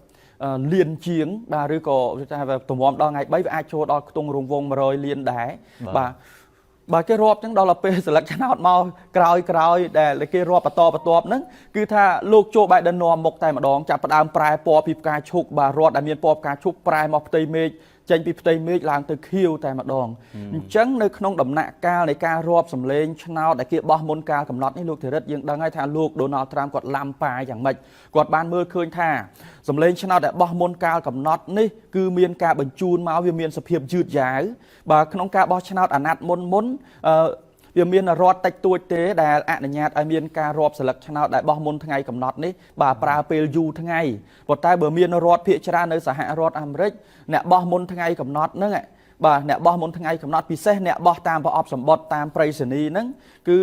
90លានជាងបាទឬក៏ថាទម្រាំដល់ថ្ងៃ3វាអាចចូលដល់ខ្ទង់រង្វង់100លានដែរបាទគេរាប់ទាំងដល់ពេលស្លឹកឆ្នោតមកក្រោយដែលគេរាប់បន្តបន្ទាប់ហ្នឹងគឺថាលោកโจ Biden នាំមុខតែម្ដងចាប់ផ្ដើមប្រែពណ៌ពីផ្កាឈូកបាទរដ្ឋដែលមានពណ៌ផ្កាឈូកប្រែមកផ្ទៃមេឃចេញពីផ្ទៃមេឃឡើងទៅខៀវតែម្ដងអញ្ចឹងនៅក្នុងដំណាក់កាលនៃការរាប់សម្លេងឆ្នោតដែលគេបោះមុនកាលកំណត់នេះលោកធីរិតយើងដឹងហើយថាលោក Donald Trump គាត់ឡាំប៉ាយ៉ាងម៉េចគាត់បានមើលឃើញថាសម្លេងឆ្នោតដែលបោះមុនកាលកំណត់នេះគឺមានការបញ្ជូនមកវាមានសភាពយឺតយ៉ាវបាទក្នុងការបោះឆ្នោតអាណត្តិមុនវាមានរដ្ឋតិចតួចទេដែលអនុញ្ញាតឲ្យមានការរាប់ស្លឹកឆ្នោតដែលបោះមុនថ្ងៃកំណត់នេះបាទប្រើពេលយូរថ្ងៃប៉ុន្តែបើមានរដ្ឋភាគច្រើននៅសហរដ្ឋអាមេរិកអ្នកបោះមុនថ្ងៃកំណត់ហ្នឹងបាទអ្នកបោះមុនថ្ងៃកំណត់ពិសេសអ្នកបោះតាមប្រអប់សម្បត្តិតាមប្រៃសណីហ្នឹងគឺ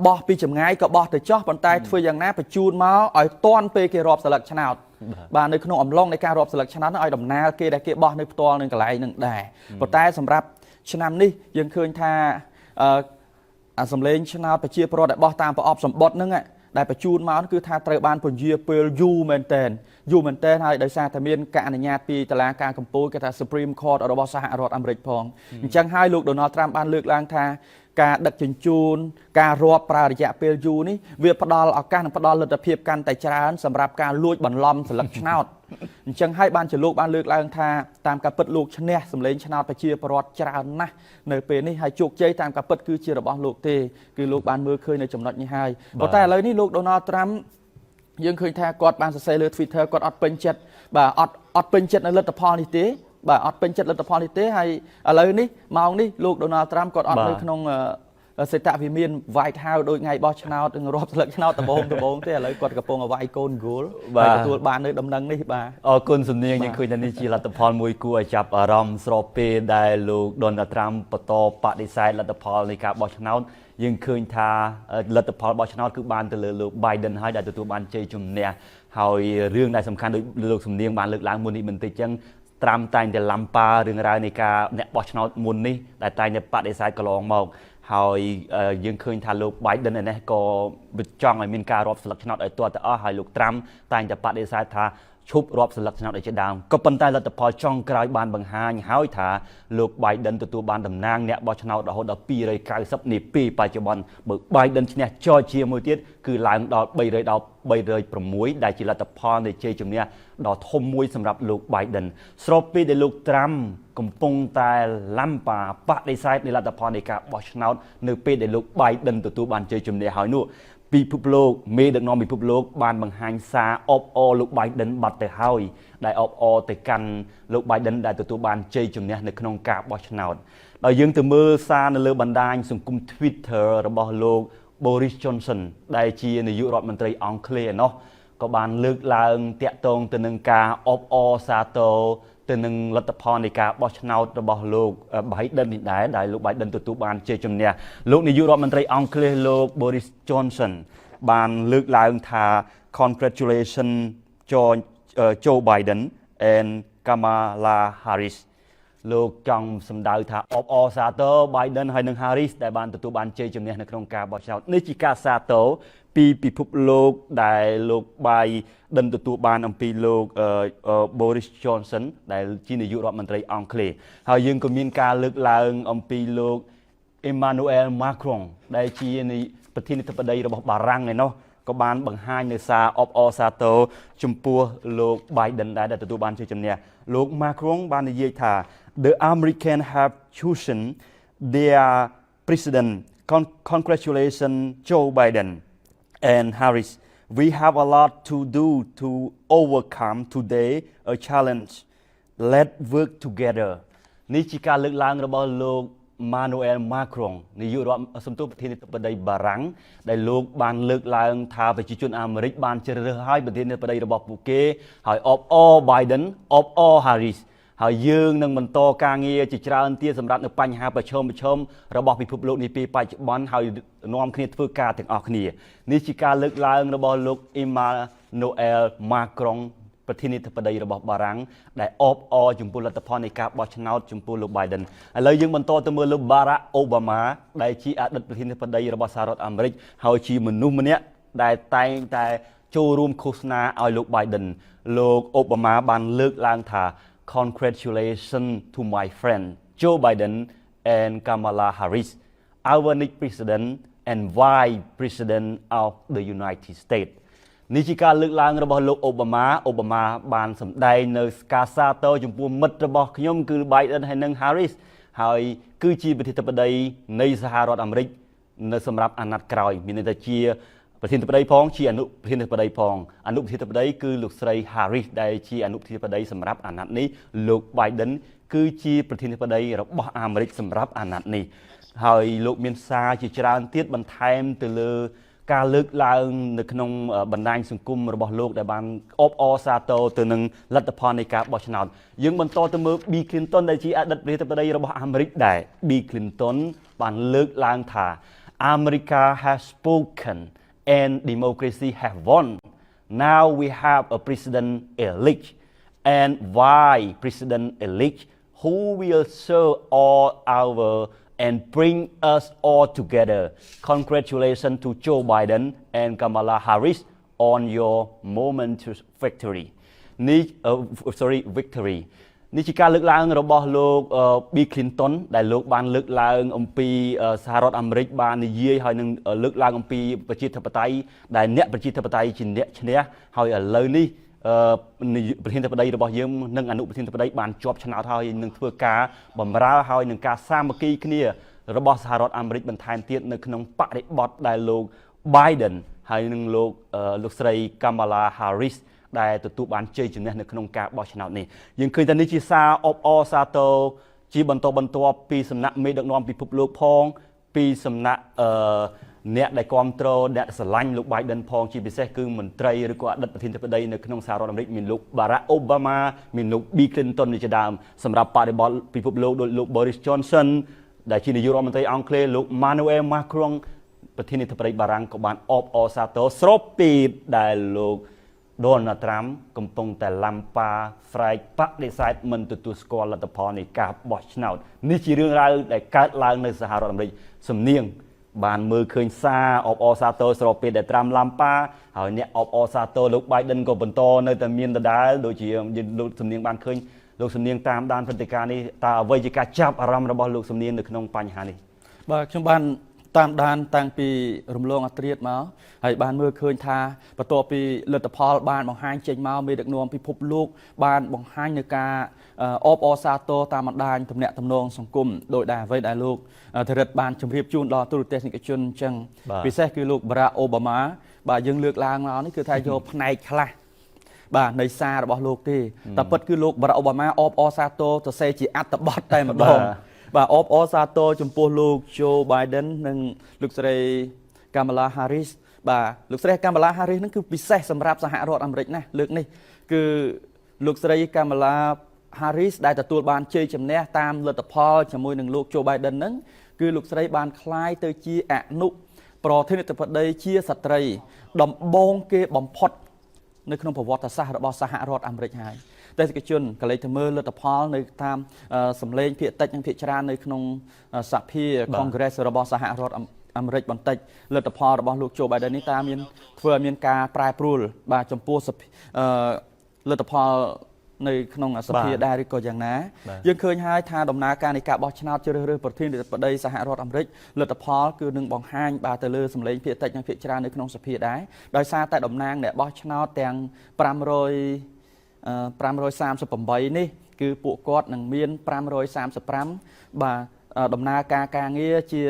បោះពីចម្ងាយក៏បោះទៅចោះប៉ុន្តែធ្វើយ៉ាងណាបញ្ជូនមកឲ្យតាន់ពេលគេរាប់ស្លឹកឆ្នោតបាទនៅក្នុងអំឡុងនៃការរាប់ស្លឹកឆ្នោតហ្នឹងឲ្យដំណើរគេដែលគេបោះនៅផ្ទាល់នឹងកន្លែងហ្នឹងដែរប៉ុន្តែសម្រាប់ឆ្នាំនេះយើងឃើញថាសម្លេងឆ្នោតប្រជាពលរដ្ឋដែលបោះតាមប្រអប់សម្បត្តិហ្នឹងដែលបញ្ជូនមកគឺថាត្រូវបានពន្យាពេលយូរមែនតើហើយដោយសារតែមានការអនុញ្ញាតពីតុលាការកំពូលគេថា Supreme Court របស់សហរដ្ឋអាមេរិកផងអញ្ចឹងហើយលោក Donald Trump បានលើកឡើងថាការដឹកជញ្ជូនការរាប់ប្រើរយៈពេលយូរនេះវាផ្ដល់ឱកាសនិងផ្ដល់លទ្ធភាពកាន់តែច្រើនសម្រាប់ការលួចបន្លំស្លឹកឆ្នោតអញ្ចឹងហើយបានជាលោកបានលើកឡើងថាតាមការពិតលោកឈ្នះសម្លេងឆ្នោតប្រជាពលរដ្ឋច្រើនណាស់នៅពេលនេះហើយជោគជ័យតាមការពិតគឺជារបស់លោកទេគឺលោកបានមើលឃើញនៅចំណុចនេះហើយប៉ុន្តែឥឡូវនេះលោក Donald Trump យើងឃើញថាគាត់បានសរសេរលើ Twitter គាត់អត់ពេញចិត្តបាទអត់ពេញចិត្តនៅលទ្ធផលនេះទេបាទអត់ពេញចិត្តលទ្ធផលនេះទេហើយឥឡូវនេះម៉ោងនេះលោក Donald Trump គាត់អត់នៅក្នុងសេតវិមាន White House ដោយថ្ងៃបោះឆ្នោតនឹងរាប់ស្លឹកឆ្នោតដំបូងទេឥឡូវគាត់កំពុងវាយកូនគោលហើយទទួលបាននៅដំណឹងនេះបាទអរគុណសំនៀងយើងឃើញថានេះជាលទ្ធផលមួយគួរឲ្យចាប់អារម្មណ៍ស្របពេលដែលលោក Donald Trump បន្តបដិសេធលទ្ធផលនៃការបោះឆ្នោតយើងឃើញថាលទ្ធផលបោះឆ្នោតគឺបានទៅលើលោក Biden ហើយដែលទទួលបានជ័យជំនះហើយរឿងដែលសំខាន់ដោយលោកសំនៀងបានលើកឡើងមុននេះបន្តិចចឹងត្រាំតែងតែឡាំប៉ារឿងរ៉ាវនៃការអ្នកបោះឆ្នោតមុននេះដែលតែងតែបដិសេធកន្លងមកហើយយើងឃើញថាលោក Biden ឯនេះក៏ចង់ឲ្យមានការរាប់ស្លឹកឆ្នោតឲ្យទាល់តែអស់ហើយលោកត្រាំតែងតែបដិសេធថាឈប់រាប់ស្លឹកឆ្នោតឲ្យជាដើមក៏ប៉ុន្តែលទ្ធផលចុងក្រោយបានបង្ហាញហើយថាលោក Biden ទទួលបានតំណាងអ្នកបោះឆ្នោតរហូតដល់290នាពេលបច្ចុប្បន្នបើ Biden ឈ្នះចរជាមួយទៀតគឺឡើងដល់306ដែលជាលទ្ធផលនៃជ័យជំនះដ៏ធំមួយសម្រាប់លោក Biden ស្របពេលដែលលោក Trump កំពុងតែឡាំប៉ាបដិសេធនៃលទ្ធផលនៃការបោះឆ្នោតនៅពេលដែលលោក Biden ទទួលបានជ័យជំនះហើយនោះ ពីពិភពលោកមេដឹកនាំពិភពលោកបានបង្ហាញសារអបអរលោក Biden បាត់ទៅហើយដែលអបអរទៅកាន់លោក Biden ដែលទទួលបានជ័យជំនះនៅក្នុងការបោះឆ្នោតដោយយើងទៅមើលសារនៅលើបណ្ដាញសង្គម Twitter របស់លោក Boris Johnson ដែលជានាយករដ្ឋមន្ត្រីអង់គ្លេសឯណោះក៏បានលើកឡើងតាក់ទងទៅនឹងការអបអរសាទរទៅនឹងលទ្ធផលនៃការបោះឆ្នោតរបស់លោក Biden នេះដែរដែលលោក Biden ទទួលបានជ័យជំនះលោកនាយករដ្ឋមន្ត្រីអង់គ្លេសលោក Boris Johnson បានលើកឡើងថា congratulations Joe Biden and Kamala Harris លោកចង់សម្ដៅថាអបអរសាទរ Biden ហើយនិង Harris ដែលបានទទួលបានជ័យជំនះនៅក្នុងការបោះឆ្នោតនេះជាការសាទរពីពិភពលោកដែលលោក Biden ទទួលបានអំពីលោក Boris Johnson ដែលជានាយករដ្ឋមន្ត្រីអង់គ្លេសហើយយើងក៏មានការលើកឡើងអំពីលោក Emmanuel Macron ដែលជាប្រធានាធិបតីរបស់បារាំងឯណោះក៏បានបង្ហាញនៅសារអបអរសាទរចំពោះលោក Biden ដែលទទួលបានជ័យជំនះលោក Macron បាននិយាយថា The Americans have chosen their president. Congratulations Joe Biden and Harris. We have a lot to do to overcome today a challenge. Let's work together. នេះជាការលើកឡើងរបស់លោក Emmanuel Macron នាយករដ្ឋសំទោសប្រធានាធិបតីបារាំងដែលលោកបានលើកឡើងថាប្រជាជនអាមេរិកបានជ្រើសរើសឲ្យប្រធានាធិបតីរបស់ពួកគេហើយអបអរ Biden អបអរ Harris ហើយយើងនឹងបន្តការងារជាច្រើនទៀតសម្រាប់នៅបញ្ហាប្រឈមរបស់ពិភពលោកនេះពេលបច្ចុប្បន្នហើយនាំគ្នាធ្វើការទាំងអស់គ្នានេះជាការលើកឡើងរបស់លោក Emmanuel Macron ប្រធានាធិបតីរបស់បារាំងដែលអបអរចំពោះលទ្ធផលនៃការបោះឆ្នោតចំពោះលោក Biden ឥឡូវយើងបន្តទៅមើលលោក Barack Obama ដែលជាអតីតប្រធានាធិបតីរបស់សហរដ្ឋអាមេរិកហើយជាមនុស្សម្នាក់ដែលតែងតែចូលរួមឃោសនាឲ្យលោក Biden លោក Obama បានលើកឡើងថា Congratulations to my friend Joe Biden and Kamala Harris our next president and vice president of the United States នេះជាការលើកឡើងរបស់លោក Obama បានសម្ដែងនៅការសាទរចំពោះមិត្តរបស់ខ្ញុំគឺ Biden ហើយនិង Harris ហើយគឺជាប្រធានាធិបតីនៃសហរដ្ឋអាមេរិកនៅសម្រាប់អាណត្តិក្រោយមានន័យថាជាប្រធានាធិបតីផងជាអនុប្រធានាធិបតីផងអនុប្រធានាធិបតីគឺលោកស្រី Harris ដែលជាអនុប្រធានាធិបតីសម្រាប់អាណត្តិនេះលោក Biden គឺជាប្រធានាធិបតីរបស់អាមេរិកសម្រាប់អាណត្តិនេះហើយលោកមានសារជាច្រើនទៀតបន្ថែមទៅលើការលើកឡើងនៅក្នុងបណ្ដាញសង្គមរបស់លោកដែលបានអបអរសាទរទៅនឹងលទ្ធផលនៃការបោះឆ្នោតយើងបន្តទៅមើល Bill Clinton ដែលជាអតីតប្រធានាធិបតីរបស់អាមេរិកដែរ Bill Clinton បានលើកឡើងថា America has spoken and democracy have won. Now we have a president elect and vice president elect who will serve all our and bring us all together. Congratulations to Joe Biden and Kamala Harris on your momentous victory. Victory. នេះជាការលើកឡើងរបស់លោក Bill Clinton ដែលលោកបានលើកឡើងអំពីសហរដ្ឋអាមេរិកបាននិយាយហើយនឹងលើកឡើងអំពីប្រជាធិបតេយ្យដែលអ្នកប្រជាធិបតេយ្យជាអ្នកឈ្នះហើយឥឡូវនេះប្រធានាធិបតីរបស់យើងនិងអនុប្រធានាធិបតីបានជាប់ឆ្នោតហើយនឹងធ្វើការបម្រើហើយនឹងការសាមគ្គីគ្នារបស់សហរដ្ឋអាមេរិកបន្ថែមទៀតនៅក្នុងបរិបទដែលលោក Biden ហើយនឹងលោកស្រី Kamala Harris ដែលទទួលបានជ័យជំនះនៅក្នុងការបោះឆ្នោតនេះយើងឃើញថានេះជាសារអបអរសាទរជាបន្តបន្ទាប់ពីសំណាក់មេដឹកនាំពិភពលោកផងពីសំណាក់អ្នកដែលគ្រប់គ្រងអ្នកស្រឡាញ់លោក Biden ផងជាពិសេសគឺមន្ត្រីឬក៏អតីតប្រធានាធិបតីនៅក្នុងសហរដ្ឋអាមេរិកមានលោក Barack Obama មានលោក Bill Clinton ជាដើមសម្រាប់បរិបទពិភពលោកដោយលោក Boris Johnson ដែលជានាយករដ្ឋមន្ត្រីអង់គ្លេសលោក Emmanuel Macron ប្រធានាធិបតីបារាំងក៏បានអបអរសាទរស្របពេលដែលលោកDonald Trump កំពុងតែឡាំប៉ាស្រែកបដិសេធមិនទទួលស្គាល់លទ្ធផលនៃការបោះឆ្នោតនេះជារឿងរ៉ាវដែលកើតឡើងនៅសហរដ្ឋអាមេរិកសំនៀងបានមើលឃើញសារអបអរសាទរស្របពេលដែល Trump ឡាំប៉ាហើយអ្នកអបអរសាទរលោក Biden ក៏បន្តនៅតែមានដដែលដូចជាលោកសំនៀងបានឃើញលោកសំនៀងតាមដានព្រឹត្តិការណ៍នេះតើអ្វីជាការចាប់អារម្មណ៍របស់លោកសំនៀងនៅក្នុងបញ្ហានេះបាទខ្ញុំបាន តាមដានតាំងពីរំលងអត្រាតមកហើយបានមើលឃើញថាបន្ទាប់ពីលទ្ធផលបានបង្ហាញចេញមកមេដឹកនាំពិភពលោកបានបង្ហាញនៅការអបអរសាទរតាមបណ្ដាញទំនាក់ទំនងសង្គមដោយដែលអ្វីដែលលោកធរិតបានជម្រាបជូនដល់ទូរទស្សនិកជនអញ្ចឹងពិសេសគឺលោកបារ៉ាអូបាម៉ាបាទយើងលើកឡើងមកនេះគឺថាយកផ្នែកខ្លះបាទនៃសាររបស់លោកទេតែពិតគឺលោកបារ៉ាអូបាម៉ាអបអរសាទរទៅសេជាអត្ថបទតែម្ដងបាទអបអរសាទរចំពោះលោក Joe Biden និងលោកស្រី Kamala Harris បាទលោកស្រី Kamala Harris ហ្នឹងគឺពិសេសសម្រាប់សហរដ្ឋអាមេរិកណាលើកនេះគឺលោកស្រី Kamala Harris ដែលទទួលបានជ័យជំនះតាមលទ្ធផលជាមួយនឹងលោក Joe Biden ហ្នឹងគឺលោកស្រីបានក្លាយទៅជាអនុប្រធានាធិបតីជាស្ត្រីដំបូងគេបំផុតនៅក្នុងប្រវត្តិសាស្ត្ររបស់សហរដ្ឋអាមេរិកហើយទេសកជនកលេចទៅមើលលទ្ធផលនៅតាមសម្លេងភាគតិចនិងភាគច្រើននៅក្នុងសភា Congress របស់សហរដ្ឋអាមេរិកបន្តិចលទ្ធផលរបស់លោក Joe Biden នេះតើមានធ្វើឲ្យមានការប្រែប្រួលបាទចំពោះលទ្ធផលនៅក្នុងសភាដែរឬក៏យ៉ាងណាយើងឃើញហើយថាដំណើរការនៃការបោះឆ្នោតជ្រើសរើសប្រធានាធិបតីសហរដ្ឋអាមេរិកលទ្ធផលគឺនឹងបង្ហាញបាទទៅលើសម្លេងភាគតិចនិងភាគច្រើននៅក្នុងសភាដែរដោយសារតែតំណាងអ្នកបោះឆ្នោតទាំង538នេះគឺពួកគាត់នឹងមាន535បាទដំណើរការងារជា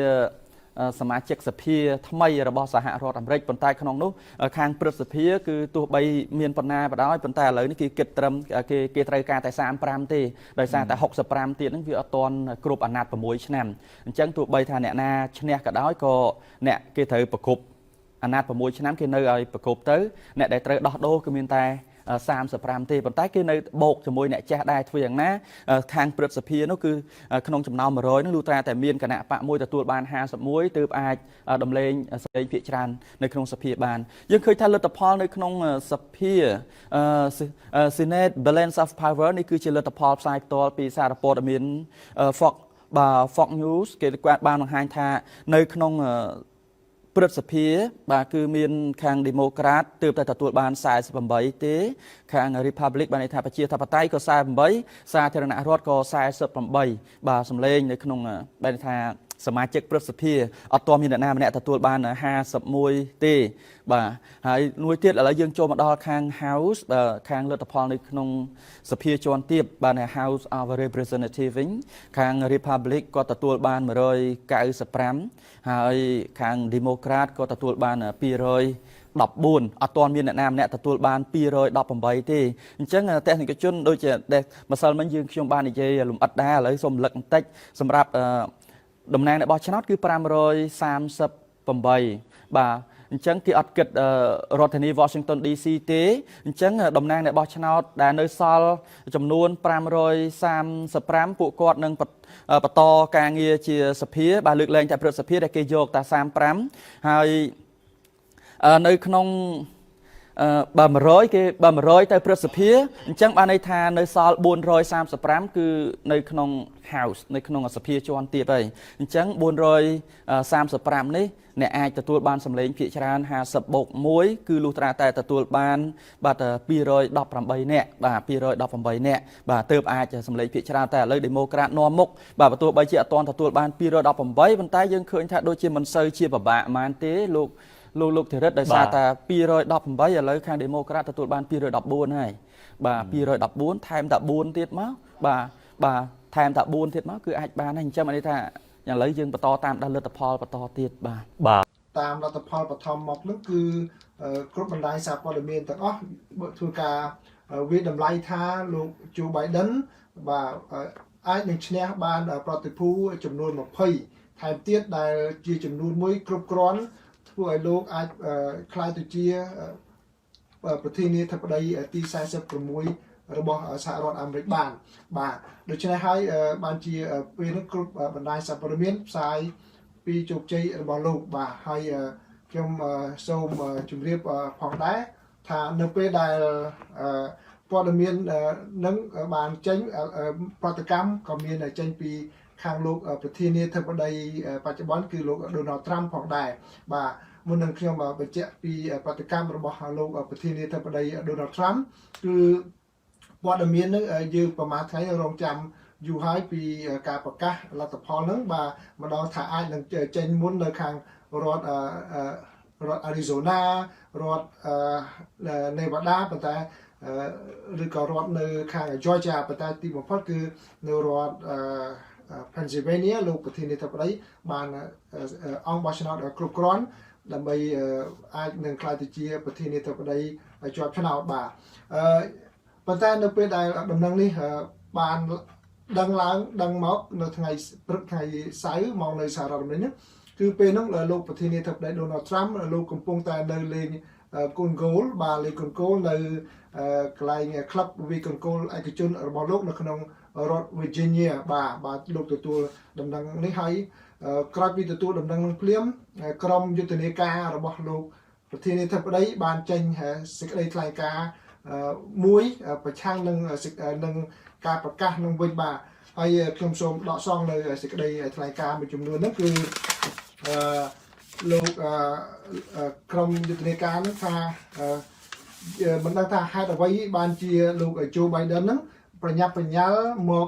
សមាជិកសភាថ្មីរបស់សហរដ្ឋអាមេរិកប៉ុន្តែក្នុងនោះខាងព្រឹទ្ធសភាគឺទោះបីមានបណ្ណាបដោយប៉ុន្តែឥឡូវនេះគេគិតត្រឹមគេត្រូវការតែ35ទេដោយសារតែ65ទៀតហ្នឹងវាអត់ទាន់គ្រប់អាណត្តិ6ឆ្នាំអញ្ចឹងទោះបីថាអ្នកណាឈ្នះក៏ដោយក៏អ្នកគេត្រូវប្រគប់អាណត្តិ6ឆ្នាំគេនៅឲ្យប្រគប់ទៅអ្នកដែលត្រូវដោះដូរគឺមានតែ35ទេប៉ុន្តែគេនៅបូកជាមួយអ្នកចាស់ដែរធ្វើយ៉ាងណាខាងព្រឹទ្ធសភានោះគឺក្នុងចំណោម100នោះលុះត្រាតែមានគណៈបកមួយទទួលបាន51ទើបអាចដំឡេងសម្លេងភាគច្រើននៅក្នុងសភាបានយើងឃើញថាលទ្ធផលនៅក្នុងសភា Senate Balance of Power នេះគឺជាលទ្ធផលផ្សាយផ្ទាល់ពីសារព័ត៌មាន Fox News គេគាត់បានបង្ហាញថានៅក្នុងព្រឹទ្ធសភាបាទគឺមានខាង Democrat ទើបតែទទួលបាន48ទេខាង Republic បានន័យថាប្រជាធិបតេយ្យក៏48សាធារណរដ្ឋក៏48បាទសម្លេងនៅក្នុងបានន័យថាសមាជិកព្រឹទ្ធសភាអត់ទាន់មានអ្នកណាម្នាក់ទទួលបាន51ទេបាទហើយមួយទៀតឥឡូវយើងចូលមកដល់ខាង House ខាងលទ្ធផលនៅក្នុងសភាជាន់ទាបបាទ House of Representatives វិញខាង Republic ក៏ទទួលបាន195ហើយខាង Democrat ក៏ទទួលបាន214អត់ទាន់មានអ្នកណាម្នាក់ទទួលបាន218ទេអញ្ចឹងទស្សនិកជនដូចជាម្សិលមិញខ្ញុំបាននិយាយលំអិតដែរឥឡូវសូមរំលឹកបន្តិចសម្រាប់តំណាងអ្នកបោះឆ្នោតគឺ538បាទអញ្ចឹងគេអត់គិតរដ្ឋធានី Washington DC ទេអញ្ចឹងតំណាងអ្នកបោះឆ្នោតដែលនៅសល់ចំនួន535ពួកគាត់នឹងបន្តការងារជាសភាបាទលើកលែងតែព្រឹទ្ធសភាដែលគេយកតែ35ហើយនៅក្នុងបើ100គេបើ100ទៅព្រឹទ្ធសភាអញ្ចឹងបានន័យថានៅសល់435គឺនៅក្នុង House នៅក្នុងសភាជាន់ទាបហើយអញ្ចឹង435នេះអ្នកអាចទទួលបានសម្លេងភាគច្រើន50បូក1គឺលុះត្រាតែទទួលបានបាទ218នាក់បាទ218នាក់បាទទើបអាចសម្លេងភាគច្រើនតែឥឡូវ Democrat នាំមុខបាទបើទោះបីជាអត់ទាន់ទទួលបាន218ប៉ុន្តែយើងឃើញថាដូចជាមិនសូវជាពិបាកប៉ុន្មានទេលោកធិរិតដោយសារតែ218ឥឡូវខាង Democrat ទទួលបាន214ហើយបាទ214ថែមតែ4ទៀតមកបាទថែមតែ4ទៀតមកគឺអាចបានហើយអញ្ចឹងន័យថាឥឡូវយើងបន្តតាមដល់លទ្ធផលបន្តទៀតបាទតាមលទ្ធផលបឋមមកនោះគឺគ្រប់បណ្ដាញសារព័ត៌មានទាំងអស់ធ្វើការវាតម្លៃថាលោក Joe Biden បាទអាចនឹងឈ្នះបានប្រតិភូចំនួន20ថែមទៀតដែលជាចំនួនមួយគ្រប់គ្រាន់ធ្វើឲ្យលោកអាចក្លាយទៅជាប្រធានាធិបតីទី46របស់សហរដ្ឋអាមេរិកបានបាទដូច្នេះហើយបានជាពេលនេះគ្រប់បណ្ដាញសារព័ត៌មានផ្សាយពីជោគជ័យរបស់លោកបាទហើយខ្ញុំសូមជម្រាបផងដែរថានៅពេលដែលព័ត៌មាននឹងបានចេញប្រតិកម្មក៏មានចេញពីខាងលោកប្រធានាធិបតីបច្ចុប្បន្នគឺលោក Donald Trump ផងដែរបាទមុននឹងខ្ញុំបញ្ជាក់ពីប្រតិកម្មរបស់លោកប្រធានាធិបតី Donald Trump គឺព័ត៌មាននឹងយើងប្រហែលថ្ងៃរងចាំ យូរហើយពីការប្រកាសលទ្ធផលហ្នឹងបាទម្ដងថាអាចនឹងចេញមុននៅខាងរដ្ឋArizona រដ្ឋNevada ប៉ុន្តែឬក៏រដ្ឋនៅខាង Georgia ប៉ុន្តែទីបំផុតគឺនៅរដ្ឋPennsylvania លោកប្រធានាធិបតីបានអង្គបោះឆ្នោតគ្រប់គ្រាន់ដើម្បីអាចនឹងក្លាយទៅជាប្រធានាធិបតីជាប់ឆ្នោតបាទប៉ុន្តែនៅពេលដែលដំណឹងនេះបានដឹងមកនៅថ្ងៃព្រឹកថ្ងៃសៅរ៍មកនៅសហរដ្ឋអាមេរិកនេះគឺពេលហ្នឹងលោកប្រធានាធិបតី Donald Trump លោកកំពុងតែនៅលេងកូនហ្គោលបាទលេងកូនហ្គោលនៅកន្លែងក្លឹបវាយកូនហ្គោលឯកជនរបស់លោកនៅក្នុងរដ្ឋ Virginia បាទលោកទទួលដំណឹងនេះហើយក្រោយពីទទួលដំណឹងនឹងភ្លាមក្រុមយុទ្ធនាការរបស់លោកប្រធានាធិបតីបានចេញសេចក្តីថ្លែងការណ៍មួយប្រឆាំងនឹងការប្រកាសនឹងវិញបាទហើយខ្ញុំសូមដកស្រង់នៅសេចក្តីថ្លែងការណ៍មួយចំនួនហ្នឹងគឺលោកក្រុមយុទ្ធនាការហ្នឹងថាមិនដឹងថាហេតុអ្វីបានជាលោក Joe Biden ហ្នឹងប្រញាប់ប្រញាល់មក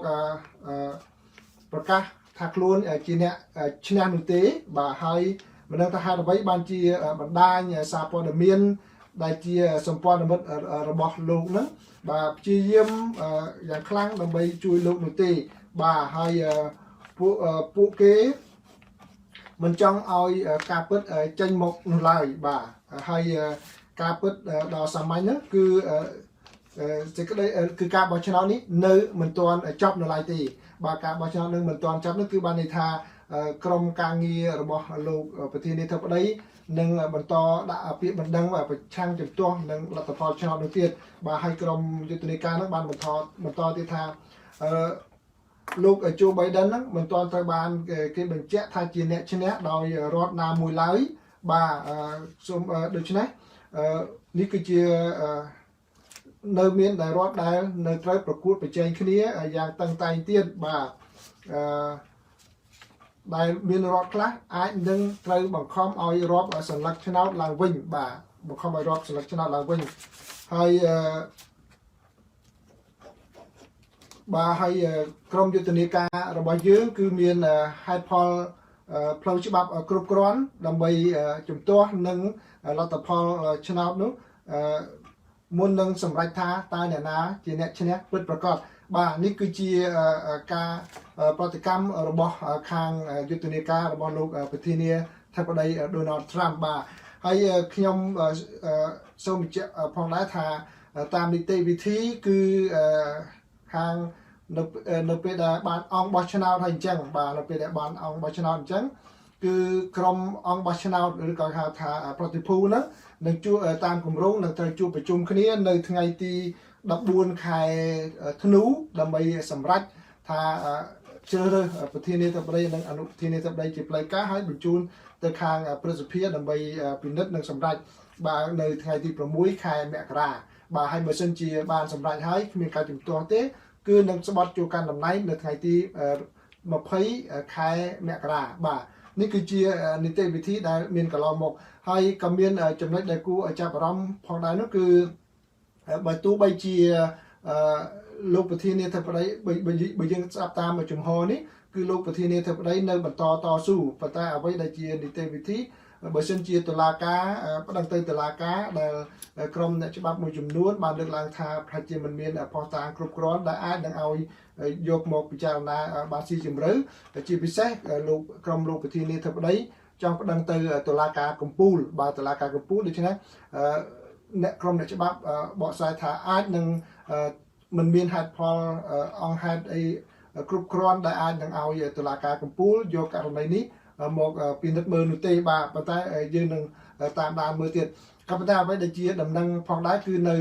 ប្រកាសថាខ្លួនជាអ្នកឈ្នះនោះទេបាទហើយមិនដឹងថាហេតុអ្វីបានជាបណ្ដាញសារព័ត៌មានដែលជាសម្ព័ន្ធមិត្តរបស់លោកហ្នឹងបាទព្យាយាមយ៉ាងខ្លាំងដើម្បីជួយលោកនោះទេបាទហើយពួកគេមិនចង់ឲ្យការពិតចេញមកនោះឡើយបាទហើយការពិតដ៏សាមញ្ញហ្នឹងគឺសេចក្តីគឺការបោះឆ្នោតនេះនៅមិនទាន់ចប់នៅឡើយទេបាទការបោះឆ្នោតនឹងមិនទាន់ចប់នោះគឺបានន័យថាក្រុមការងាររបស់លោកប្រធានាធិបតីនឹងបន្តដាក់ពាក្យបណ្ដឹងប្រឆាំងជំទាស់នឹងលទ្ធផលឆ្នោតនោះទៀតបាទហើយក្រុមយុទ្ធនាការនោះបានបន្តទៀតថាលោក Joe Biden ហ្នឹងមិនទាន់ត្រូវបានគេបញ្ជាក់ថាជាអ្នកឈ្នះដោយរដ្ឋណាមួយឡើយបាទសូមដូច្នេះនេះគឺជានៅមានតែរដ្ឋដែលនៅត្រូវប្រកួតប្រជែងគ្នាយ៉ាងតឹងតែងទៀតបាទដែលមានរដ្ឋខ្លះអាចនឹងត្រូវបង្ខំឲ្យរាប់សន្លឹកឆ្នោតឡើងវិញបាទបង្ខំឲ្យរាប់សន្លឹកឆ្នោតឡើងវិញហើយបាទហើយក្រុមយុទ្ធនាការរបស់យើងគឺមានហេតុផលផ្លូវច្បាប់គ្រប់គ្រាន់ដើម្បីជំទាស់នឹងលទ្ធផលឆ្នោតនោះមុននឹងសម្រេចថាតើអ្នកណាជាអ្នកឈ្នះពិតប្រាកដបាទនេះគឺជាការប្រតិកម្មរបស់ខាងយុទ្ធនាការរបស់លោកប្រធានាធិបតី Donald Trump បាទហើយខ្ញុំសូមបញ្ជាក់ផងដែរថាតាមនីតិវិធីគឺខាងនៅពេលដែលបានអង្គបោះឆ្នោតហើយអញ្ចឹងបាទនៅពេលដែលបានអង្គបោះឆ្នោតអញ្ចឹងគឺក្រុមអង្គបោះឆ្នោតឬក៏ហៅថាប្រតិភូហ្នឹងនឹងជួបតាមគម្រោងនឹងត្រូវជួបប្រជុំគ្នានៅថ្ងៃទី14ខែធ្នូដើម្បីសម្រេចថាជ្រើសរើសប្រធានាធិបតីនិងអនុប្រធានាធិបតីជាផ្លូវការហើយបញ្ជូនទៅខាងព្រឹទ្ធសភាដើម្បីពិនិត្យនិងសម្រេចបាទនៅថ្ងៃទី6ខែមករាបាទហើយបើសិនជាបានសម្រេចហើយគ្មានការជំទាស់ទេគឺនឹងស្បត់ចូលកាន់តំណែងនៅថ្ងៃទី20ខែមករាបាទនេះគឺជានីតិវិធីដែលមានកន្លងមកហើយក៏មានចំណុចដែលគួរឲ្យចាប់អារម្មណ៍ផងដែរនោះគឺបើទោះបីជាលោកប្រធានាធិបតីបើយើងស្ដាប់តាមជំហរនេះគឺលោកប្រធានាធិបតីនៅបន្តតស៊ូប៉ុន្តែអ្វីដែលជានីតិវិធីបើសិនជាតុលាការប្តឹងទៅតុលាការដែលក្រុមអ្នកច្បាប់មួយចំនួនបានលើកឡើងថាប្រហែលជាមិនមានភស្តុតាងគ្រប់គ្រាន់ដែលអាចនឹងឲ្យយកមកពិចារណាបានស៊ីជម្រៅជាពិសេសក្រុមលោកប្រធានាធិបតីចង់ប្តឹងទៅតុលាការកំពូលបាទតុលាការកំពូលដូច្នេះអ្នកក្រុមអ្នកច្បាប់បកស្រាយថាអាចនឹងមិនមានហេតុផលអង្គហេតុអីគ្រប់គ្រាន់ដែលអាចនឹងឲ្យតុលាការកំពូលយកករណីនេះមកពិនិត្យមើលនោះទេបាទប៉ុន្តែយើងនឹងតាមដានមើលទៀតក៏ប៉ុន្តែអ្វីដែលជាដំណឹងផងដែរគឺនៅ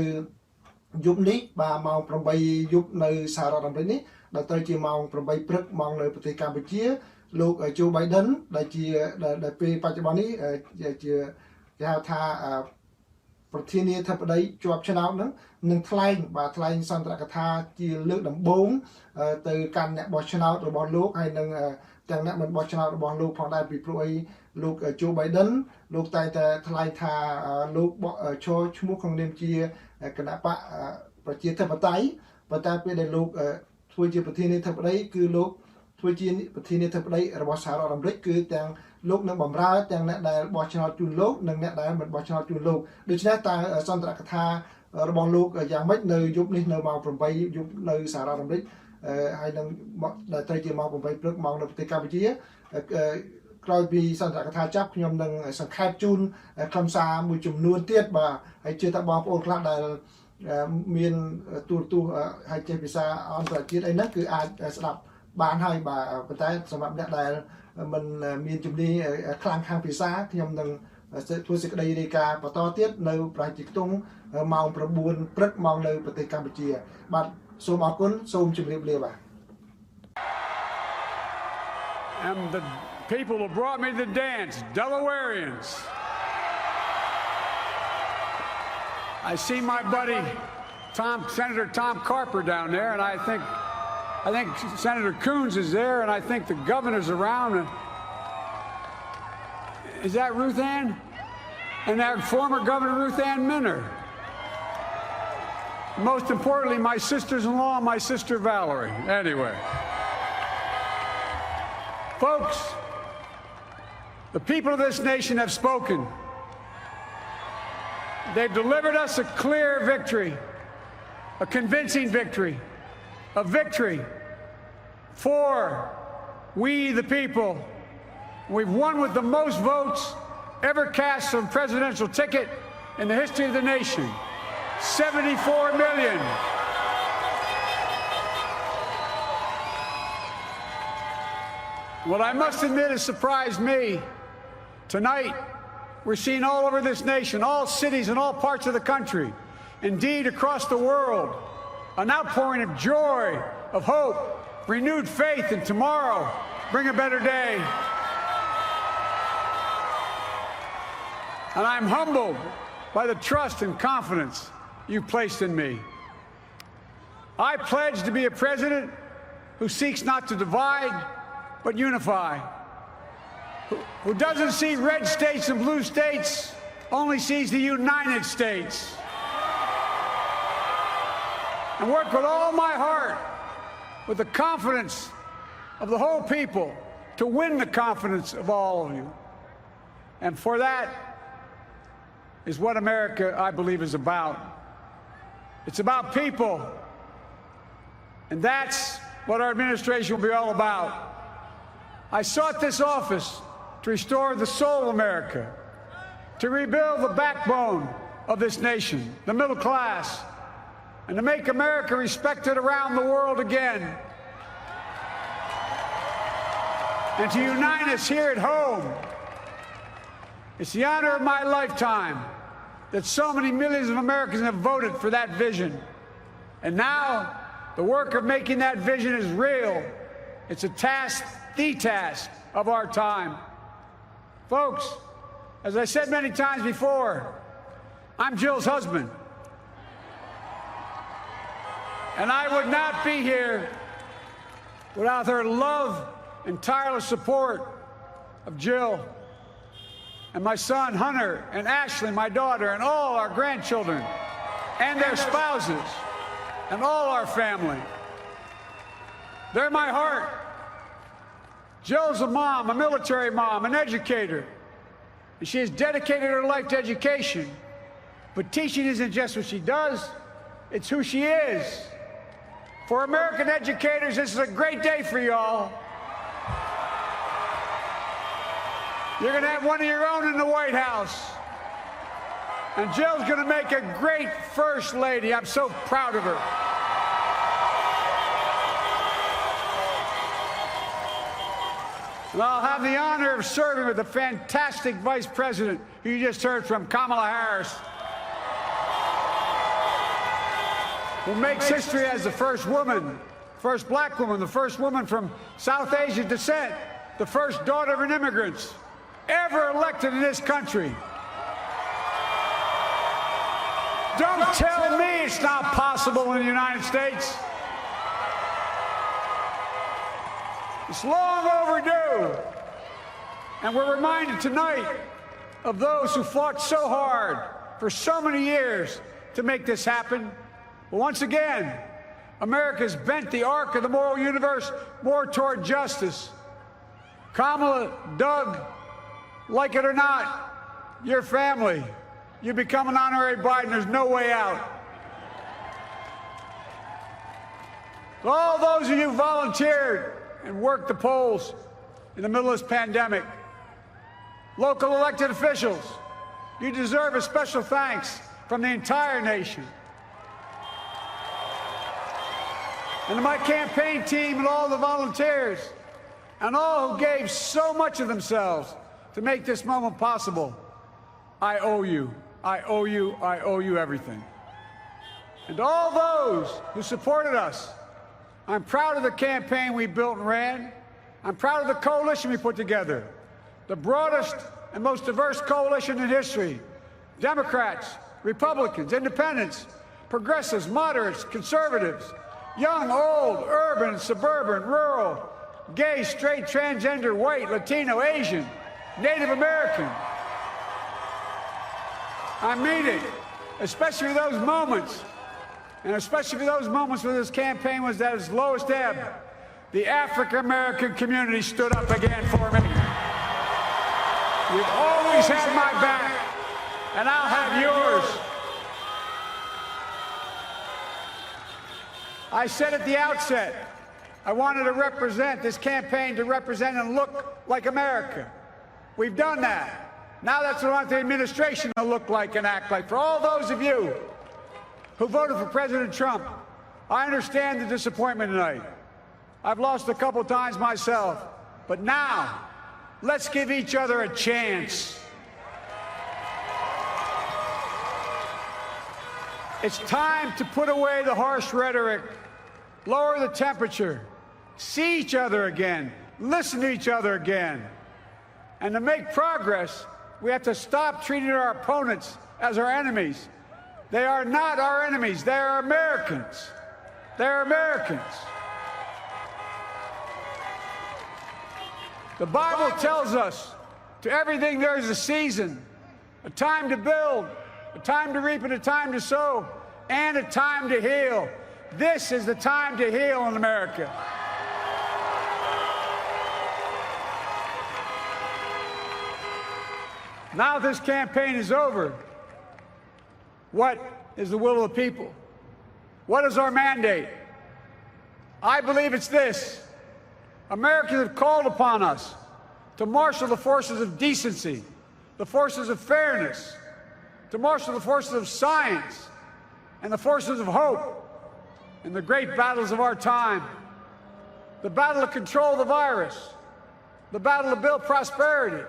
យប់នេះបាទម៉ោង8យប់នៅសហរដ្ឋអាមេរិកនេះដល់ទៅជាម៉ោង8ព្រឹកម៉ោងនៅប្រទេសកម្ពុជាលោក Joe Biden ដែលជាដែលពេលបច្ចុប្បន្ននេះជាគេហៅថាប្រធានាធិបតីជាប់ឆ្នោតហ្នឹងនឹងថ្លែងសន្ទរកថាជាលើកដំបូងទៅកាន់អ្នកបោះឆ្នោតរបស់លោកហើយនឹងទាំងអ្នកមិនបោះឆ្នោតរបស់លោកផងដែរពីព្រោះអីលោក Joe Biden លោកតែថ្លែងថាលោកចូលឈ្មោះក្នុងនាមជាគណៈបកប្រជាធិបតេយ្យប៉ុន្តែពេលដែលលោក ធ្វើជាប្រធានាធិបតីគឺលោកធ្វើជាប្រធានាធិបតីរបស់សហរដ្ឋអាមេរិកគឺទាំងលោកនឹងបម្រើទាំងអ្នកដែលបោះឆ្នោតជូនលោកនិងអ្នកដែលមិនបោះឆ្នោតជូនលោកដូច្នេះតើសន្ទរកថារបស់លោកយ៉ាងម៉េចនៅយប់នេះនៅម៉ោង8យប់នៅសហរដ្ឋអាមេរិកហើយនឹងដែលត្រូវជាម៉ោង8ព្រឹកម៉ោងនៅប្រទេសកម្ពុជាក្រោយពីសន្ទរកថាចាប់ខ្ញុំនឹងសង្ខេបជូនខ្លឹមសារមួយចំនួនទៀតបាទហើយជឿថាបងប្អូនខ្លះដែលមានទូរទស្សន៍ហើយចេះភាសាអន្តរជាតិអីហ្នឹងគឺអាចស្ដាប់បានហើយបាទប៉ុន្តែសម្រាប់អ្នកដែលមិនមានជំនាញខ្លាំងខាងភាសាខ្ញុំនឹងធ្វើសេចក្តីរាយការណ៍បន្តទៀតនៅប្រហែលជាខ្ទង់ម៉ោង9ព្រឹកម៉ោងនៅប្រទេសកម្ពុជាបាទសូមអរគុណសូមជម្រាបលាបាទ And the people who brought me to dance, Delawareans. I see my buddy Senator Tom Carper down there, and I think Senator Coons is there, and I think the governor's around. And is that Ruth Ann? And that former Governor Ruth Ann Minner. Most importantly, my sisters-in-law and my sister Valerie. Anyway. Folks, the people of this nation have spoken. They've delivered us a clear victory, a convincing victory, a victory for we the people. We've won with the most votes ever cast on a presidential ticket in the history of the nation. 74 million. What I must admit has surprised me. Tonight, we're seeing all over this nation, all cities and all parts of the country, indeed across the world, an outpouring of joy, of hope, renewed faith in tomorrow, bring a better day. And I'm humbled by the trust and confidence you've placed in me. I pledge to be a president who seeks not to divide, but unify, who doesn't see red states and blue states, only sees the United States. And work with all my heart, with the confidence of the whole people, to win the confidence of all of you. And for that is what America, I believe, is about. It's about people. And that's what our administration will be all about. I sought this office to restore the soul of America, to rebuild the backbone of this nation, the middle class, and to make America respected around the world again, and to unite us here at home. It's the honor of my lifetime that so many millions of Americans have voted for that vision. And now, the work of making that vision is real. It's a task, the task of our time. Folks, as I said many times before, I'm Jill's husband. And I would not be here without her love and tireless support of Jill and my son Hunter and Ashley, my daughter, and all our grandchildren and their spouses and all our family. They're my heart. Jill's a mom, a military mom, an educator. And she has dedicated her life to education. But teaching isn't just what she does, it's who she is. For American educators, this is a great day for y'all. You're going to have one of your own in the White House. And Jill's going to make a great First Lady. I'm so proud of her. And I'll have the honor of serving with the fantastic Vice President who you just heard from, Kamala Harris, who makes history as the first woman, first black woman, the first woman from South Asian descent, the first daughter of an immigrant ever elected in this country. Don't tell me it's not possible in the United States. It's long overdue. And we're reminded tonight of those who fought so hard for so many years to make this happen. But once again, America's bent the arc of the moral universe more toward justice. Kamala, Doug, like it or not, your family, you become an honorary Biden, there's no way out. All those of you who volunteered and worked the polls in the middle of this pandemic, local elected officials, you deserve a special thanks from the entire nation. And to my campaign team and all the volunteers and all who gave so much of themselves to make this moment possible, I owe you. I owe you. I owe you everything. And to all those who supported us, I'm proud of the campaign we built and ran. I'm proud of the coalition we put together, the broadest and most diverse coalition in history. Democrats, Republicans, Independents, progressives, moderates, conservatives, young, old, urban, suburban, rural, gay, straight, transgender, white, Latino, Asian, Native American. I mean it, especially those moments, and especially for those moments when this campaign was at its lowest ebb. The African American community stood up again for me. You've always had my back, and I'll have yours. I said at the outset, I wanted to represent this campaign to represent and look like America. We've done that. Now that's what I want the administration to look like and act like. For all those of you who voted for President Trump, I understand the disappointment tonight. I've lost a couple times myself, but now let's give each other a chance. It's time to put away the harsh rhetoric, lower the temperature, see each other again, listen to each other again. And to make progress, we have to stop treating our opponents as our enemies. They are not our enemies. They are Americans. They're Americans. The Bible tells us to everything there is a season, a time to build, a time to reap and a time to sow, and a time to heal. This is the time to heal in America. Now this campaign is over. What is the will of the people? What is our mandate? I believe it's this. Americans have called upon us to marshal the forces of decency, the forces of fairness, to marshal the forces of science and the forces of hope in the great battles of our time. The battle to control the virus, the battle to build prosperity,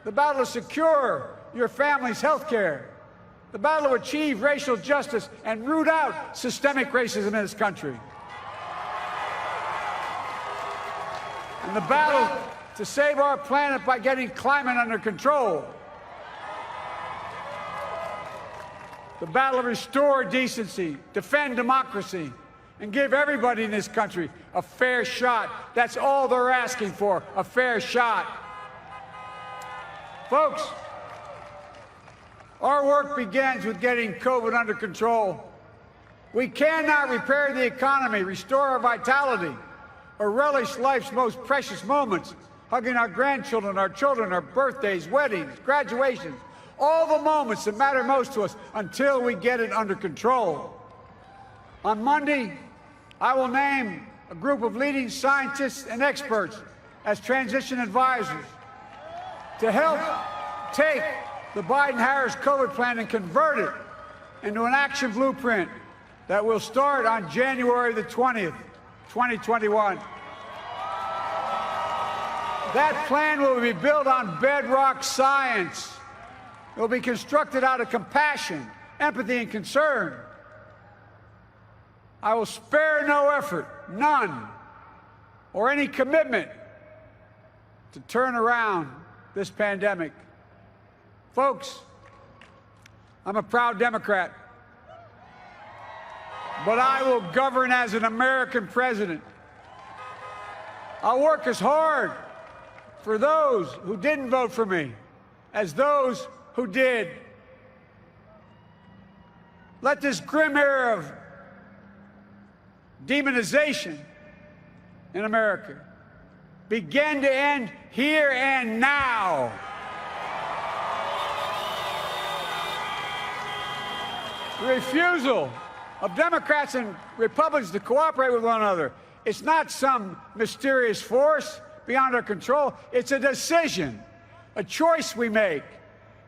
the battle to secure your family's health care, the battle to achieve racial justice and root out systemic racism in this country, and the battle to save our planet by getting climate under control, the battle to restore decency, defend democracy, and give everybody in this country a fair shot. That's all they're asking for, a fair shot. Folks, our work begins with getting COVID under control. We cannot repair the economy, restore our vitality, or relish life's most precious moments, hugging our grandchildren, our children, our birthdays, weddings, graduations, all the moments that matter most to us until we get it under control. On Monday, I will name a group of leading scientists and experts as transition advisors to help take the Biden-Harris COVID plan and convert it into an action blueprint that will start on January the 20th, 2021. That plan will be built on bedrock science. It will be constructed out of compassion, empathy, and concern. I will spare no effort, none, or any commitment to turn around this pandemic. Folks, I'm a proud Democrat, but I will govern as an American president. I'll work as hard for those who didn't vote for me as those who did. Let this grim era of demonization in America begin to end here and now. The refusal of Democrats and Republicans to cooperate with one another, it's not some mysterious force beyond our control. It's a decision, a choice we make.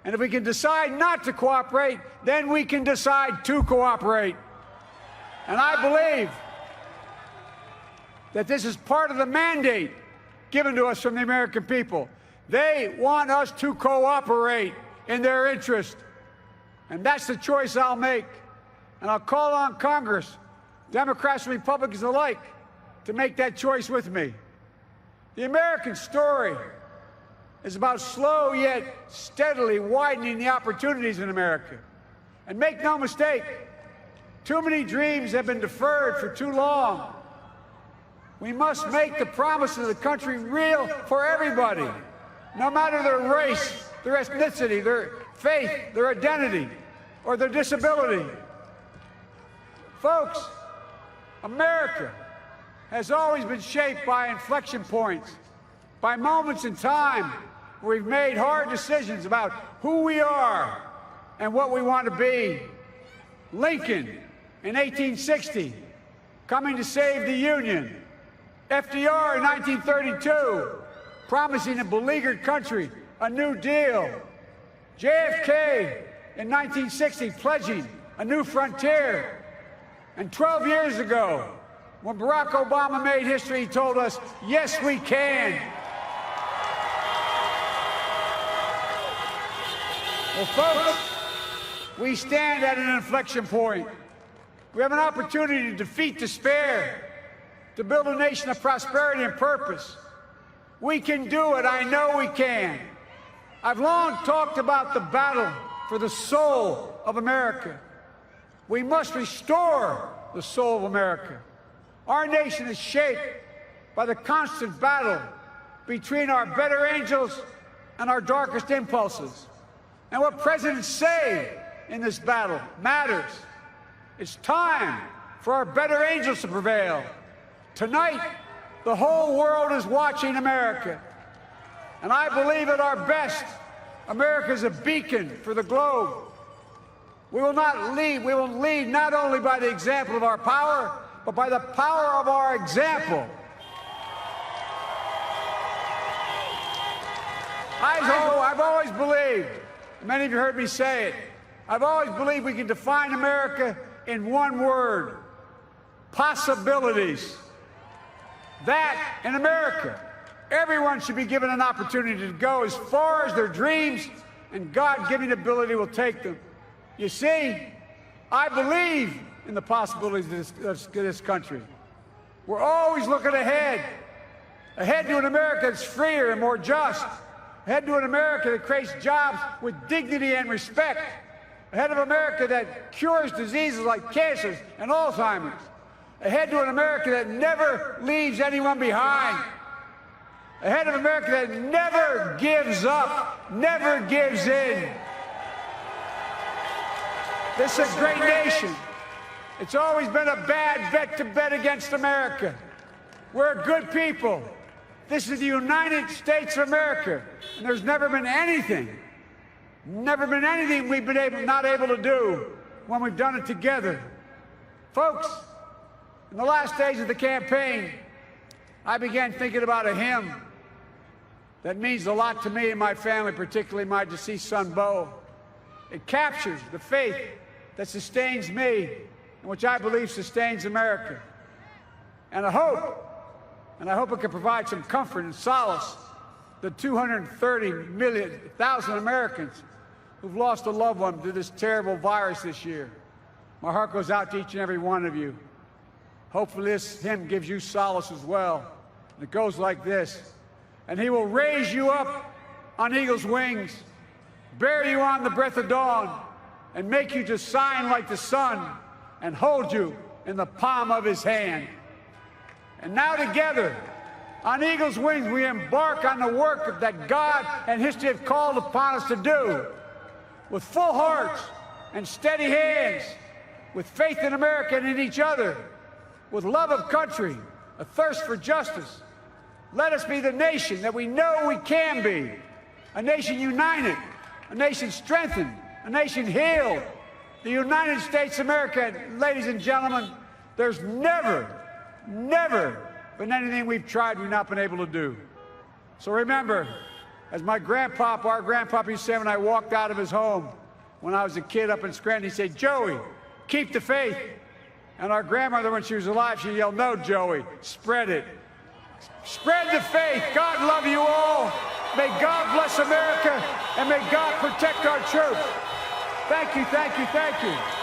And if we can decide not to cooperate, then we can decide to cooperate. And I believe that this is part of the mandate given to us from the American people. They want us to cooperate in their interest. And that's the choice I'll make. And I'll call on Congress, Democrats and Republicans alike, to make that choice with me. The American story is about slow yet steadily widening the opportunities in America. And make no mistake, too many dreams have been deferred for too long. We must make the promise of the country real for everybody, no matter their race, their ethnicity, their faith, their identity, or their disability. Folks, America has always been shaped by inflection points, by moments in time where we've made hard decisions about who we are and what we want to be. Lincoln in 1860, coming to save the Union. FDR in 1932, promising a beleaguered country a new deal. JFK in 1960, pledging a new frontier. And 12 years ago, when Barack Obama made history, he told us, yes, we can. Well, folks, we stand at an inflection point. We have an opportunity to defeat despair, to build a nation of prosperity and purpose. We can do it. I know we can. I've long talked about the battle for the soul of America. We must restore the soul of America. Our nation is shaped by the constant battle between our better angels and our darkest impulses. And what presidents say in this battle matters. It's time for our better angels to prevail. Tonight, the whole world is watching America. And I believe at our best, America is a beacon for the globe. We will lead not only by the example of our power, but by the power of our example. I've always believed, many of you heard me say it, I've always believed we can define America in one word: possibilities. That, in America, everyone should be given an opportunity to go as far as their dreams and God-given ability will take them. You see, I believe in the possibilities of this country. We're always looking ahead to an America that's freer and more just, ahead to an America that creates jobs with dignity and respect, ahead of America that cures diseases like cancer and Alzheimer's, ahead to an America that never leaves anyone behind, ahead of America that never gives up, never gives in. This is a great nation. It's always been a bad bet to bet against America. We're a good people. This is the United States of America, and there's never been anything we've been not able to do when we've done it together. Folks, in the last days of the campaign, I began thinking about a hymn that means a lot to me and my family, particularly my deceased son, Bo. It captures the faith that sustains me and which I believe sustains America. And I hope it can provide some comfort and solace to 230,000 Americans who've lost a loved one to this terrible virus this year. My heart goes out to each and every one of you. Hopefully this hymn gives you solace as well. And it goes like this: and he will raise you up on eagle's wings, bear you on the breath of dawn, and make you to shine like the sun, and hold you in the palm of his hand. And now together, on eagle's wings, we embark on the work that God and history have called upon us to do, with full hearts and steady hands, with faith in America and in each other. with love of country, a thirst for justice. Let us be the nation that we know we can be, a nation united, a nation strengthened, a nation healed. The United States of America, ladies and gentlemen, there's never been anything we've tried we've not been able to do. So remember, as my grandpapa, our grandpapa used to say when I walked out of his home when I was a kid up in Scranton, he said, "Joey, keep the faith." And our grandmother, when she was alive, she yelled, "No, Joey, spread it. Spread the faith. God love you all. May God bless America, and may God protect our troops." Thank you, thank you, thank you.